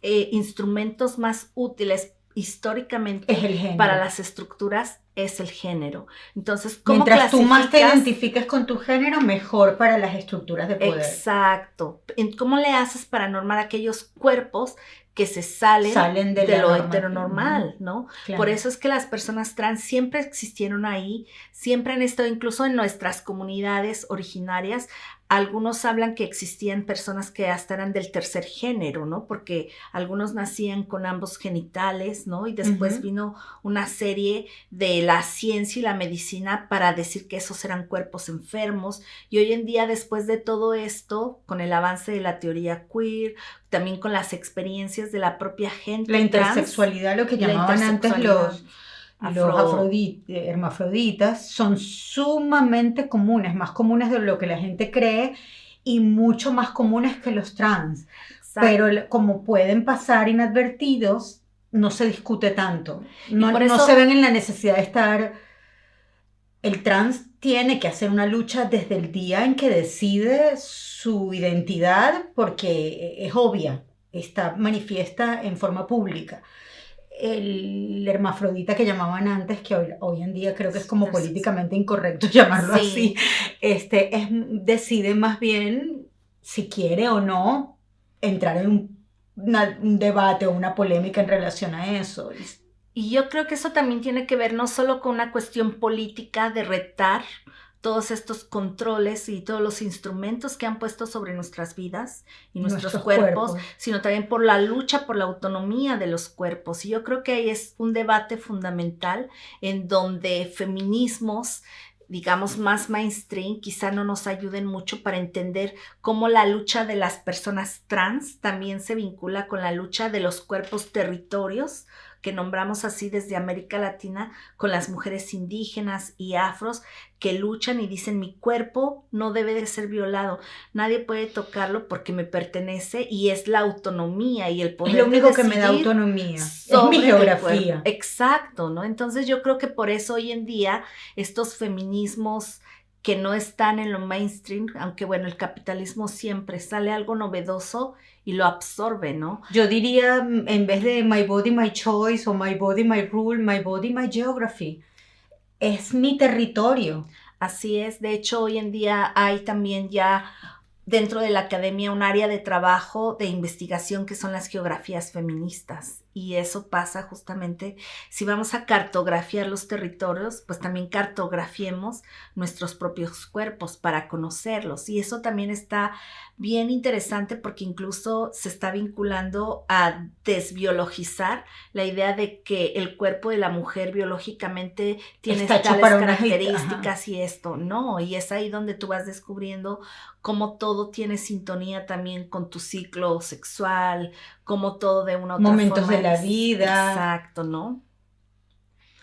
instrumentos más útiles históricamente es el género. Para las estructuras es el género. Entonces, ¿cómo mientras tú más te identifiques con tu género, mejor para las estructuras de poder. Exacto. ¿Cómo le haces para normar aquellos cuerpos que se salen de lo heteronormal, ¿no? Claro. Por eso es que las personas trans siempre existieron ahí, siempre han estado, incluso en nuestras comunidades originarias. Algunos hablan que existían personas que hasta eran del tercer género, ¿no? Porque algunos nacían con ambos genitales, ¿no? Y después vino una serie de la ciencia y la medicina para decir que esos eran cuerpos enfermos. Y hoy en día, después de todo esto, con el avance de la teoría queer, también con las experiencias de la propia gente la intersexualidad, lo que llamaban antes los hermafroditas, son sumamente comunes, más comunes de lo que la gente cree y mucho más comunes que los trans. Exacto. Pero como pueden pasar inadvertidos, no se discute tanto. No se ven en la necesidad de estar... El trans tiene que hacer una lucha desde el día en que decide su identidad porque es obvia, está manifiesta en forma pública. El hermafrodita que llamaban antes, que hoy en día creo que es como políticamente incorrecto llamarlo así, decide más bien si quiere o no entrar en un debate o una polémica en relación a eso. Y yo creo que eso también tiene que ver no solo con una cuestión política de retar todos estos controles y todos los instrumentos que han puesto sobre nuestras vidas y nuestros cuerpos, sino también por la lucha por la autonomía de los cuerpos. Y yo creo que ahí es un debate fundamental en donde feminismos, digamos, más mainstream, quizá no nos ayuden mucho para entender cómo la lucha de las personas trans también se vincula con la lucha de los cuerpos territorios que nombramos así desde América Latina, con las mujeres indígenas y afros que luchan y dicen mi cuerpo no debe de ser violado, nadie puede tocarlo porque me pertenece y es la autonomía y el poder. Es lo único que me da autonomía, es mi geografía. Exacto, ¿no? Entonces yo creo que por eso hoy en día estos feminismos que no están en lo mainstream, aunque bueno, el capitalismo siempre sale algo novedoso y lo absorbe, ¿no? Yo diría, en vez de my body, my choice, o my body, my rule, my body, my geography. Es mi territorio. Así es. De hecho, hoy en día hay también ya dentro de la academia un área de trabajo de investigación que son las geografías feministas. Y eso pasa justamente, si vamos a cartografiar los territorios, pues también cartografiemos nuestros propios cuerpos para conocerlos. Y eso también está bien interesante porque incluso se está vinculando a desbiologizar la idea de que el cuerpo de la mujer biológicamente tiene tales características y esto, no. Y es ahí donde tú vas descubriendo cómo todo tiene sintonía también con tu ciclo sexual, como todo de una otra momentos forma. De la vida. Exacto, ¿no?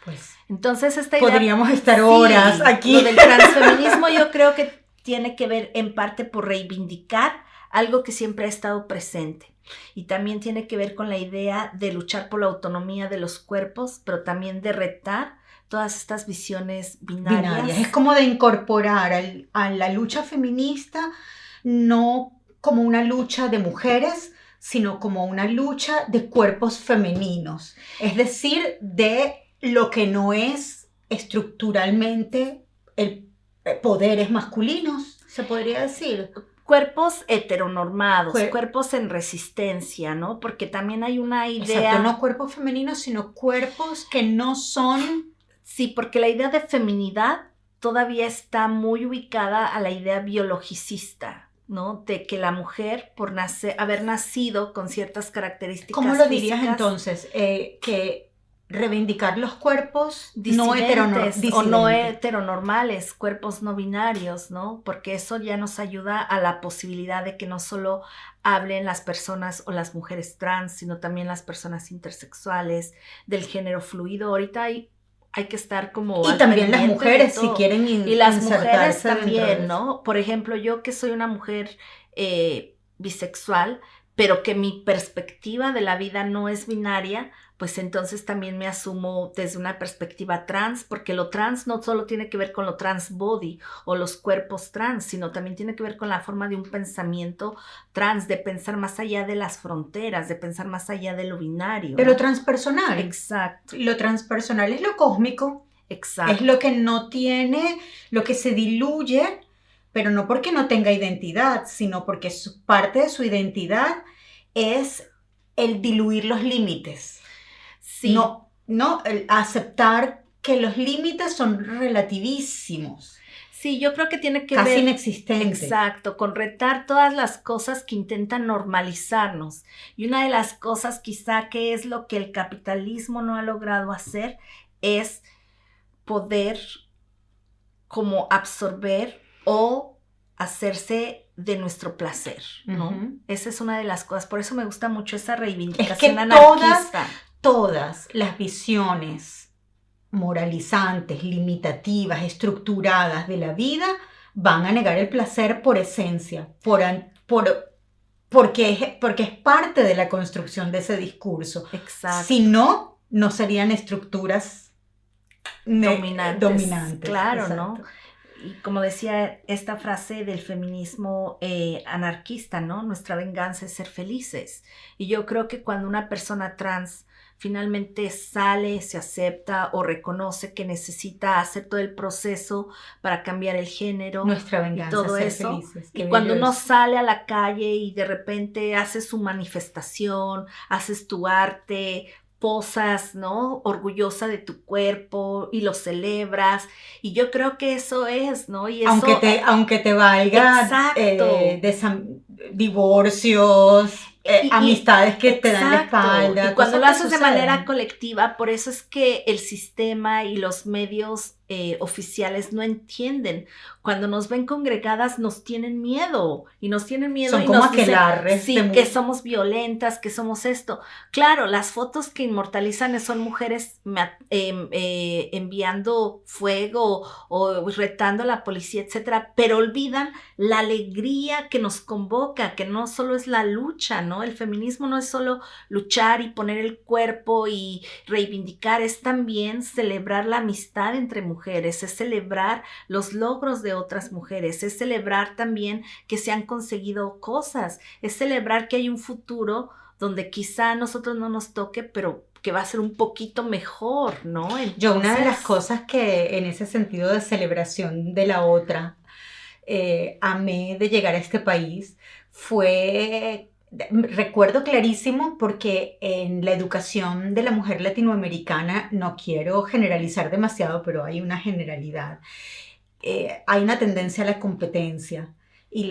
Pues entonces esta idea, podríamos estar horas aquí. Lo del transfeminismo yo creo que tiene que ver en parte por reivindicar algo que siempre ha estado presente y también tiene que ver con la idea de luchar por la autonomía de los cuerpos, pero también de retar todas estas visiones binarias. Es como de incorporar a la lucha feminista no como una lucha de mujeres, sino como una lucha de cuerpos femeninos, es decir, de lo que no es estructuralmente el poderes masculinos, se podría decir. Cuerpos heteronormados, cuerpos en resistencia, ¿no? Porque también hay una idea... Exacto, no cuerpos femeninos, sino cuerpos que no son... Sí, porque la idea de feminidad todavía está muy ubicada a la idea biologicista, ¿no? De que la mujer, por haber nacido con ciertas características ¿Cómo lo dirías físicas, entonces? Que reivindicar los cuerpos no heteronormales, cuerpos no binarios, ¿no? Porque eso ya nos ayuda a la posibilidad de que no solo hablen las personas o las mujeres trans, sino también las personas intersexuales, del género fluido. Ahorita hay que estar como... Y también las mujeres, si quieren y las mujeres también, ¿no? Por ejemplo, yo que soy una mujer bisexual, pero que mi perspectiva de la vida no es binaria, pues entonces también me asumo desde una perspectiva trans, porque lo trans no solo tiene que ver con lo trans body o los cuerpos trans, sino también tiene que ver con la forma de un pensamiento trans, de pensar más allá de las fronteras, de pensar más allá de lo binario. De lo transpersonal. Exacto. Lo transpersonal es lo cósmico. Exacto. Es lo que no tiene, lo que se diluye, pero no porque no tenga identidad, sino porque parte de su identidad es el diluir los límites. Sí. No, el aceptar que los límites son relativísimos. Sí, yo creo que tiene que casi ver... inexistentes. Exacto, con retar todas las cosas que intentan normalizarnos. Y una de las cosas quizá que es lo que el capitalismo no ha logrado hacer es poder como absorber o hacerse de nuestro placer, ¿no? Uh-huh. Esa es una de las cosas, por eso me gusta mucho esa reivindicación anarquista. Todas las visiones moralizantes, limitativas, estructuradas de la vida van a negar el placer por esencia, porque es parte de la construcción de ese discurso. Exacto. Si no, no serían estructuras dominantes. Claro, exacto. ¿no? Y como decía esta frase del feminismo anarquista, ¿no? Nuestra venganza es ser felices. Y yo creo que cuando una persona trans finalmente sale, se acepta o reconoce que necesita hacer todo el proceso para cambiar el género, nuestra venganza, y todo ser eso. Felices. Y cuando uno sale a la calle y de repente haces su manifestación, haces tu arte, posas, ¿no? Orgullosa de tu cuerpo y lo celebras. Y yo creo que eso es, ¿no? Y eso, aunque te valga divorcios, amistades que te dan la exacto, espalda. y cuando lo cosas que haces de manera suceden. colectiva, por eso es que el sistema y los medios oficiales no entienden. Cuando nos ven congregadas nos tienen miedo y Son como nos dicen, aquelarres sí, que somos violentas, que somos esto. Claro, las fotos que inmortalizan son mujeres enviando fuego o retando a la policía, etcétera, pero olvidan la alegría que nos convoca, que no solo es la lucha, ¿no? El feminismo no es solo luchar y poner el cuerpo y reivindicar, es también celebrar la amistad entre mujeres, es celebrar los logros de otras mujeres, es celebrar también que se han conseguido cosas, es celebrar que hay un futuro donde quizá a nosotros no nos toque, pero que va a ser un poquito mejor, ¿no? Yo una de las Entonces, cosas que en ese sentido de celebración de la otra, amé de llegar a este país fue, recuerdo clarísimo porque en la educación de la mujer latinoamericana, no quiero generalizar demasiado, pero hay una generalidad, hay una tendencia a la competencia y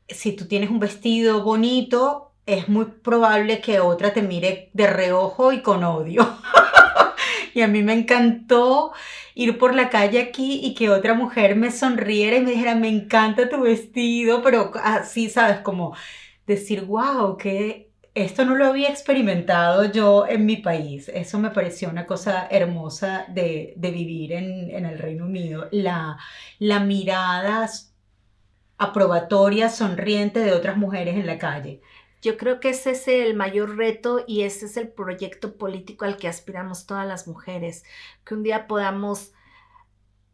si tú tienes un vestido bonito, es muy probable que otra te mire de reojo y con odio. Y a mí me encantó ir por la calle aquí y que otra mujer me sonriera y me dijera, me encanta tu vestido, pero así, ¿sabes? Como decir, wow, que esto no lo había experimentado yo en mi país. Eso me pareció una cosa hermosa de vivir en el Reino Unido. La mirada aprobatoria, sonriente de otras mujeres en la calle. yo creo que ese es el mayor reto y ese es el proyecto político al que aspiramos todas las mujeres, que un día podamos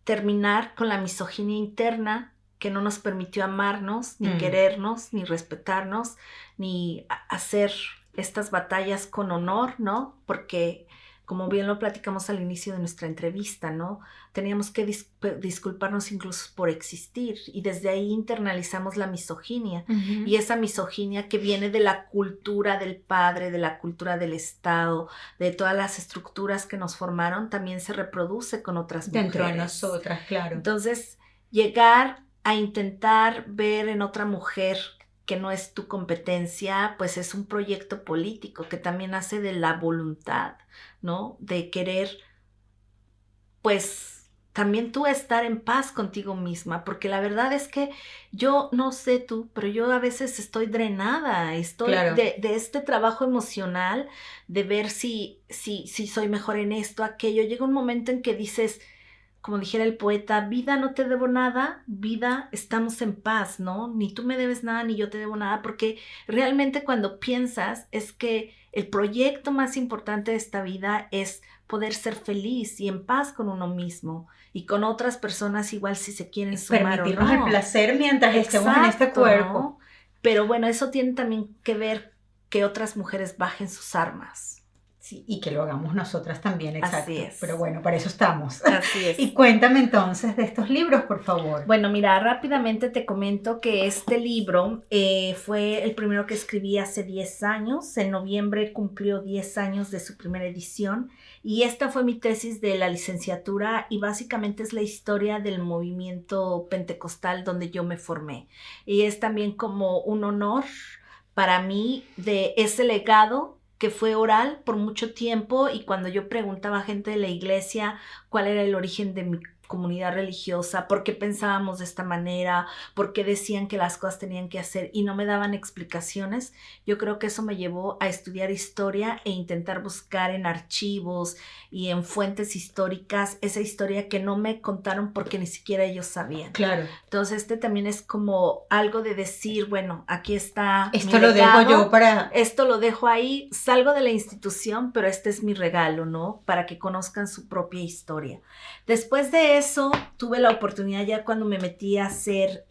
terminar con la misoginia interna que no nos permitió amarnos, ni querernos, ni respetarnos, ni hacer estas batallas con honor, ¿no? Porque, como bien lo platicamos al inicio de nuestra entrevista, ¿no? Teníamos que disculparnos incluso por existir y desde ahí internalizamos la misoginia y esa misoginia que viene de la cultura del padre, de la cultura del Estado, de todas las estructuras que nos formaron, también se reproduce con otras mujeres. Dentro de nosotras, claro. Entonces, llegar a intentar ver en otra mujer que no es tu competencia, pues es un proyecto político que también hace de la voluntad, ¿no? De querer, pues, también tú estar en paz contigo misma, porque la verdad es que yo no sé tú, pero yo a veces estoy drenada, estoy Claro. de este trabajo emocional, de ver si soy mejor en esto, aquello. Llega un momento en que dices, como dijera el poeta, vida no te debo nada, vida estamos en paz, ¿no? Ni tú me debes nada, ni yo te debo nada, porque realmente cuando piensas es que el proyecto más importante de esta vida es poder ser feliz y en paz con uno mismo y con otras personas igual si se quieren sumar o Permitirnos no. el placer mientras estemos en este cuerpo. ¿No? Pero bueno, eso tiene también que ver que otras mujeres bajen sus armas. Sí, y que lo hagamos nosotras también, exacto. Así es. Pero bueno, para eso estamos. Así es. Y cuéntame entonces de estos libros, por favor. Bueno, mira, rápidamente te comento que este libro fue el primero que escribí hace 10 años. En noviembre cumplió 10 años de su primera edición y esta fue mi tesis de la licenciatura y básicamente es la historia del movimiento pentecostal donde yo me formé. Y es también como un honor para mí de ese legado que fue oral por mucho tiempo y cuando yo preguntaba a gente de la iglesia cuál era el origen de mi comunidad religiosa, por qué pensábamos de esta manera, por qué decían que las cosas tenían que hacer y no me daban explicaciones, yo creo que eso me llevó a estudiar historia e intentar buscar en archivos y en fuentes históricas esa historia que no me contaron porque ni siquiera ellos sabían. Claro. Entonces también es como algo de decir, bueno, aquí está esto mi lo legado, dejo yo para... Esto lo dejo ahí, salgo de la institución, pero este es mi regalo, ¿no? Para que conozcan su propia historia. Después de eso, tuve la oportunidad ya cuando me metí a ser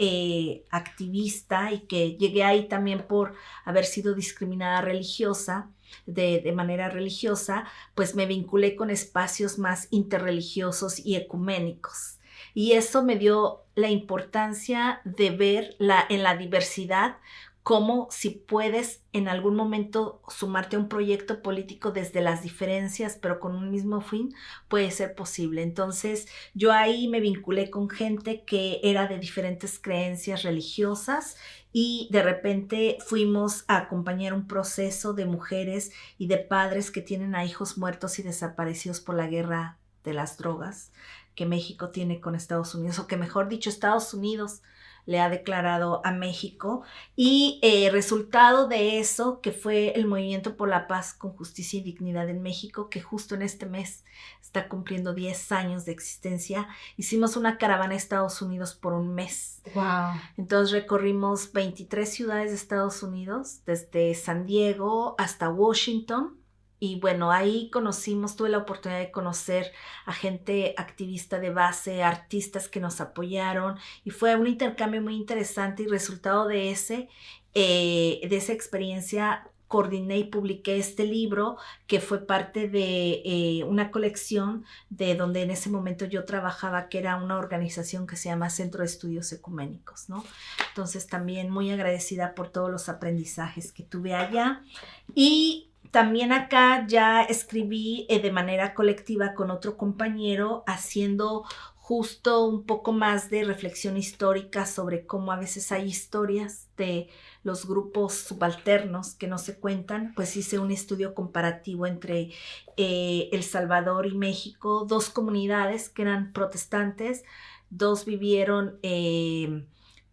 activista y que llegué ahí también por haber sido discriminada religiosa, de manera religiosa, pues me vinculé con espacios más interreligiosos y ecuménicos. Y eso me dio la importancia de ver en la diversidad cómo si puedes en algún momento sumarte a un proyecto político desde las diferencias, pero con un mismo fin, puede ser posible. Entonces, yo ahí me vinculé con gente que era de diferentes creencias religiosas y de repente fuimos a acompañar un proceso de mujeres y de padres que tienen a hijos muertos y desaparecidos por la guerra de las drogas que México tiene con Estados Unidos, o que mejor dicho, Estados Unidos le ha declarado a México, y resultado de eso, que fue el Movimiento por la Paz con Justicia y Dignidad en México, que justo en este mes está cumpliendo 10 años de existencia, hicimos una caravana a Estados Unidos por un mes. Wow. Entonces recorrimos 23 ciudades de Estados Unidos, desde San Diego hasta Washington. Y bueno, ahí tuve la oportunidad de conocer a gente activista de base, artistas que nos apoyaron, y fue un intercambio muy interesante, y resultado de esa experiencia coordiné y publiqué este libro que fue parte de una colección de donde en ese momento yo trabajaba, que era una organización que se llama Centro de Estudios Ecuménicos, ¿no? Entonces también muy agradecida por todos los aprendizajes que tuve allá. Y también acá ya escribí de manera colectiva con otro compañero, haciendo justo un poco más de reflexión histórica sobre cómo a veces hay historias de los grupos subalternos que no se cuentan. Pues hice un estudio comparativo entre El Salvador y México, dos comunidades que eran protestantes, dos vivieron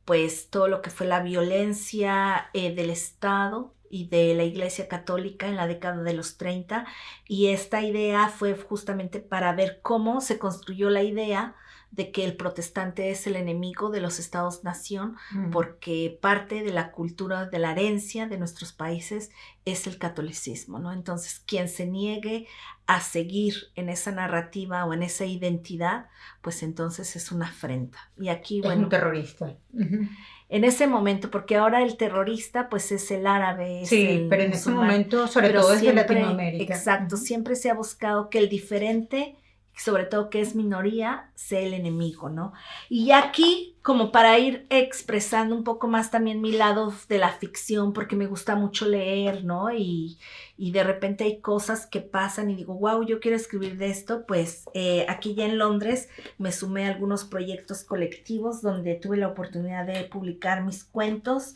pues todo lo que fue la violencia del Estado y de la Iglesia Católica en la década de los 30, y esta idea fue justamente para ver cómo se construyó la idea de que el protestante es el enemigo de los estados-nación, porque parte de la cultura, de la herencia de nuestros países es el catolicismo, ¿no? Entonces, quien se niegue a seguir en esa narrativa o en esa identidad, pues entonces es una afrenta. Y aquí, bueno, es un terrorista. En ese momento, porque ahora el terrorista pues es el árabe, es sí, el pero en ese momento, sobre todo desde Latinoamérica. Exacto, siempre se ha buscado que el diferente, sobre todo que es minoría, sea el enemigo, ¿no? Y aquí, como para ir expresando un poco más también mi lado de la ficción, porque me gusta mucho leer, ¿no? Y de repente hay cosas que pasan y digo, wow, yo quiero escribir de esto. Pues aquí ya en Londres me sumé a algunos proyectos colectivos donde tuve la oportunidad de publicar mis cuentos,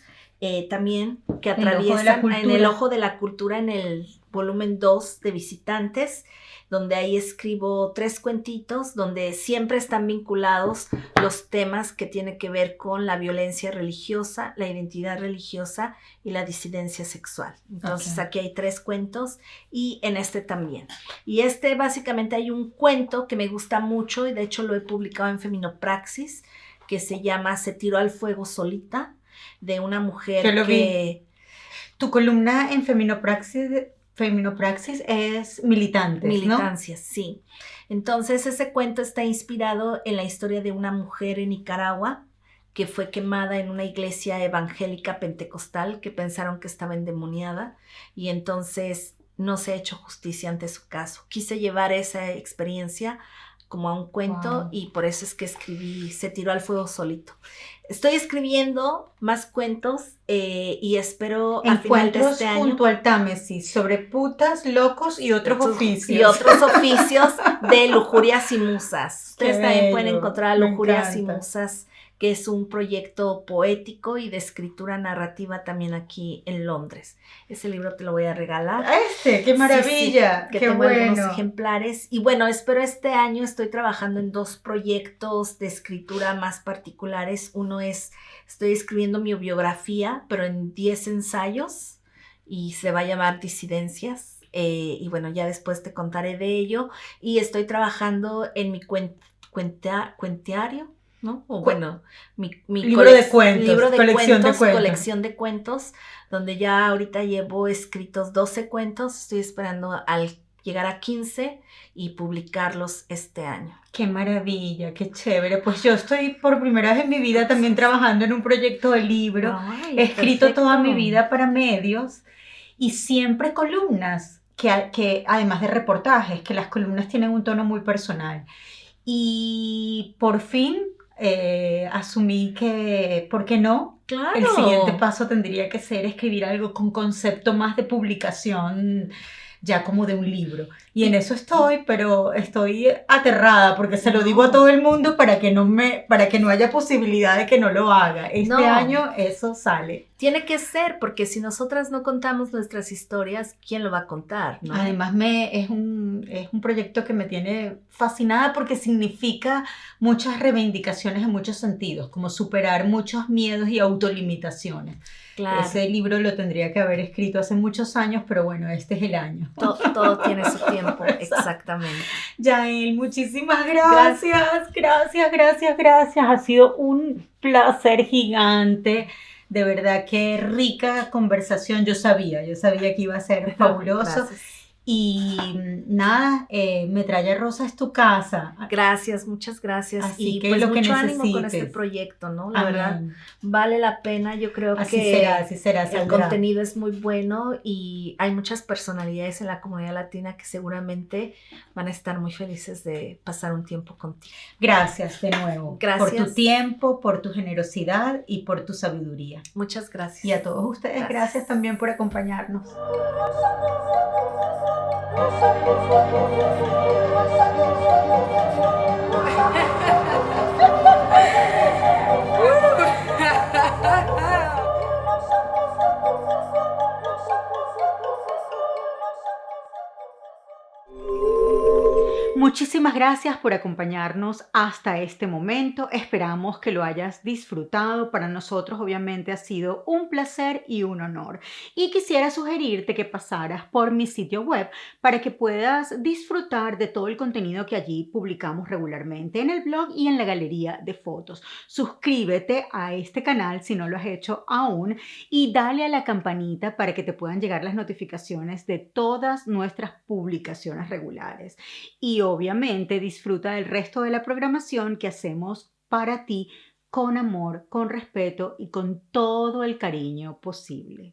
también que atraviesan en el Ojo de la Cultura, en el volumen 2 de Visitantes, donde ahí escribo 3 cuentitos, donde siempre están vinculados los temas que tienen que ver con la violencia religiosa, la identidad religiosa y la disidencia sexual. Entonces aquí hay 3 cuentos, y en este también. Y básicamente hay un cuento que me gusta mucho, y de hecho lo he publicado en Feminopraxis, que se llama Se tiró al fuego solita, de una mujer Yo lo vi. Tu columna en Feminopraxis es Militancias, ¿no? Sí. Entonces ese cuento está inspirado en la historia de una mujer en Nicaragua que fue quemada en una iglesia evangélica pentecostal, que pensaron que estaba endemoniada, y entonces no se ha hecho justicia ante su caso. Quise llevar esa experiencia como a un cuento, y por eso es que escribí Se tiró al fuego solito. Estoy escribiendo más cuentos y espero al final de este año. Junto al Támesis, sobre putas, locos y otros oficios. Y otros oficios de Lujurias y Musas. Ustedes también pueden encontrar Lujurias y Musas, que es un proyecto poético y de escritura narrativa también aquí en Londres. Ese libro te lo voy a regalar. ¡Qué maravilla! Sí, que ¡Qué tengo bueno! algunos ejemplares. Y bueno, espero este año, estoy trabajando en 2 proyectos de escritura más particulares. Uno es, estoy escribiendo mi biografía, pero en 10 ensayos, y se va a llamar Disidencias. Y bueno, ya después te contaré de ello. Y estoy trabajando en mi cuentiario, ¿no? O bueno, mi libro de cuentos, colección de cuentos, donde ya ahorita llevo escritos 12 cuentos, estoy esperando al llegar a 15 y publicarlos este año. ¡Qué maravilla! ¡Qué chévere! Pues yo estoy por primera vez en mi vida también trabajando en un proyecto de libro. He escrito toda mi vida para medios, y siempre columnas, que además de reportajes, que las columnas tienen un tono muy personal. Y por fin asumí que, ¿por qué no? Claro. El siguiente paso tendría que ser escribir algo con concepto más de publicación, ya como de un libro. Y en eso estoy, pero estoy aterrada porque se lo digo a todo el mundo para que no haya posibilidad de que no lo haga. Este año eso sale. Tiene que ser, porque si nosotras no contamos nuestras historias, ¿quién lo va a contar? ¿No? Además, es un proyecto que me tiene fascinada porque significa muchas reivindicaciones en muchos sentidos, como superar muchos miedos y autolimitaciones. Claro. Ese libro lo tendría que haber escrito hace muchos años, pero bueno, este es el año. Todo tiene su tiempo, exactamente. Yael, muchísimas gracias. Gracias. Ha sido un placer gigante. De verdad, qué rica conversación. Yo sabía que iba a ser fabuloso. Gracias. Y nada, Metralla Rosa es tu casa. Gracias, muchas gracias. Así y que pues lo que mucho necesites. ánimo con este proyecto, ¿no? La Amén. verdad, vale la pena. Yo creo así que será, el contenido es muy bueno y hay muchas personalidades en la comunidad latina que seguramente van a estar muy felices de pasar un tiempo contigo. Gracias de nuevo. Gracias. Por tu tiempo, por tu generosidad y por tu sabiduría. Muchas gracias. Y a todos ustedes, gracias también por acompañarnos. Muchísimas gracias por acompañarnos hasta este momento. Esperamos que lo hayas disfrutado. Para nosotros, obviamente, ha sido un placer y un honor. Y quisiera sugerirte que pasaras por mi sitio web para que puedas disfrutar de todo el contenido que allí publicamos regularmente en el blog y en la galería de fotos. Suscríbete a este canal si no lo has hecho aún y dale a la campanita para que te puedan llegar las notificaciones de todas nuestras publicaciones regulares. Y obviamente disfruta del resto de la programación que hacemos para ti con amor, con respeto y con todo el cariño posible.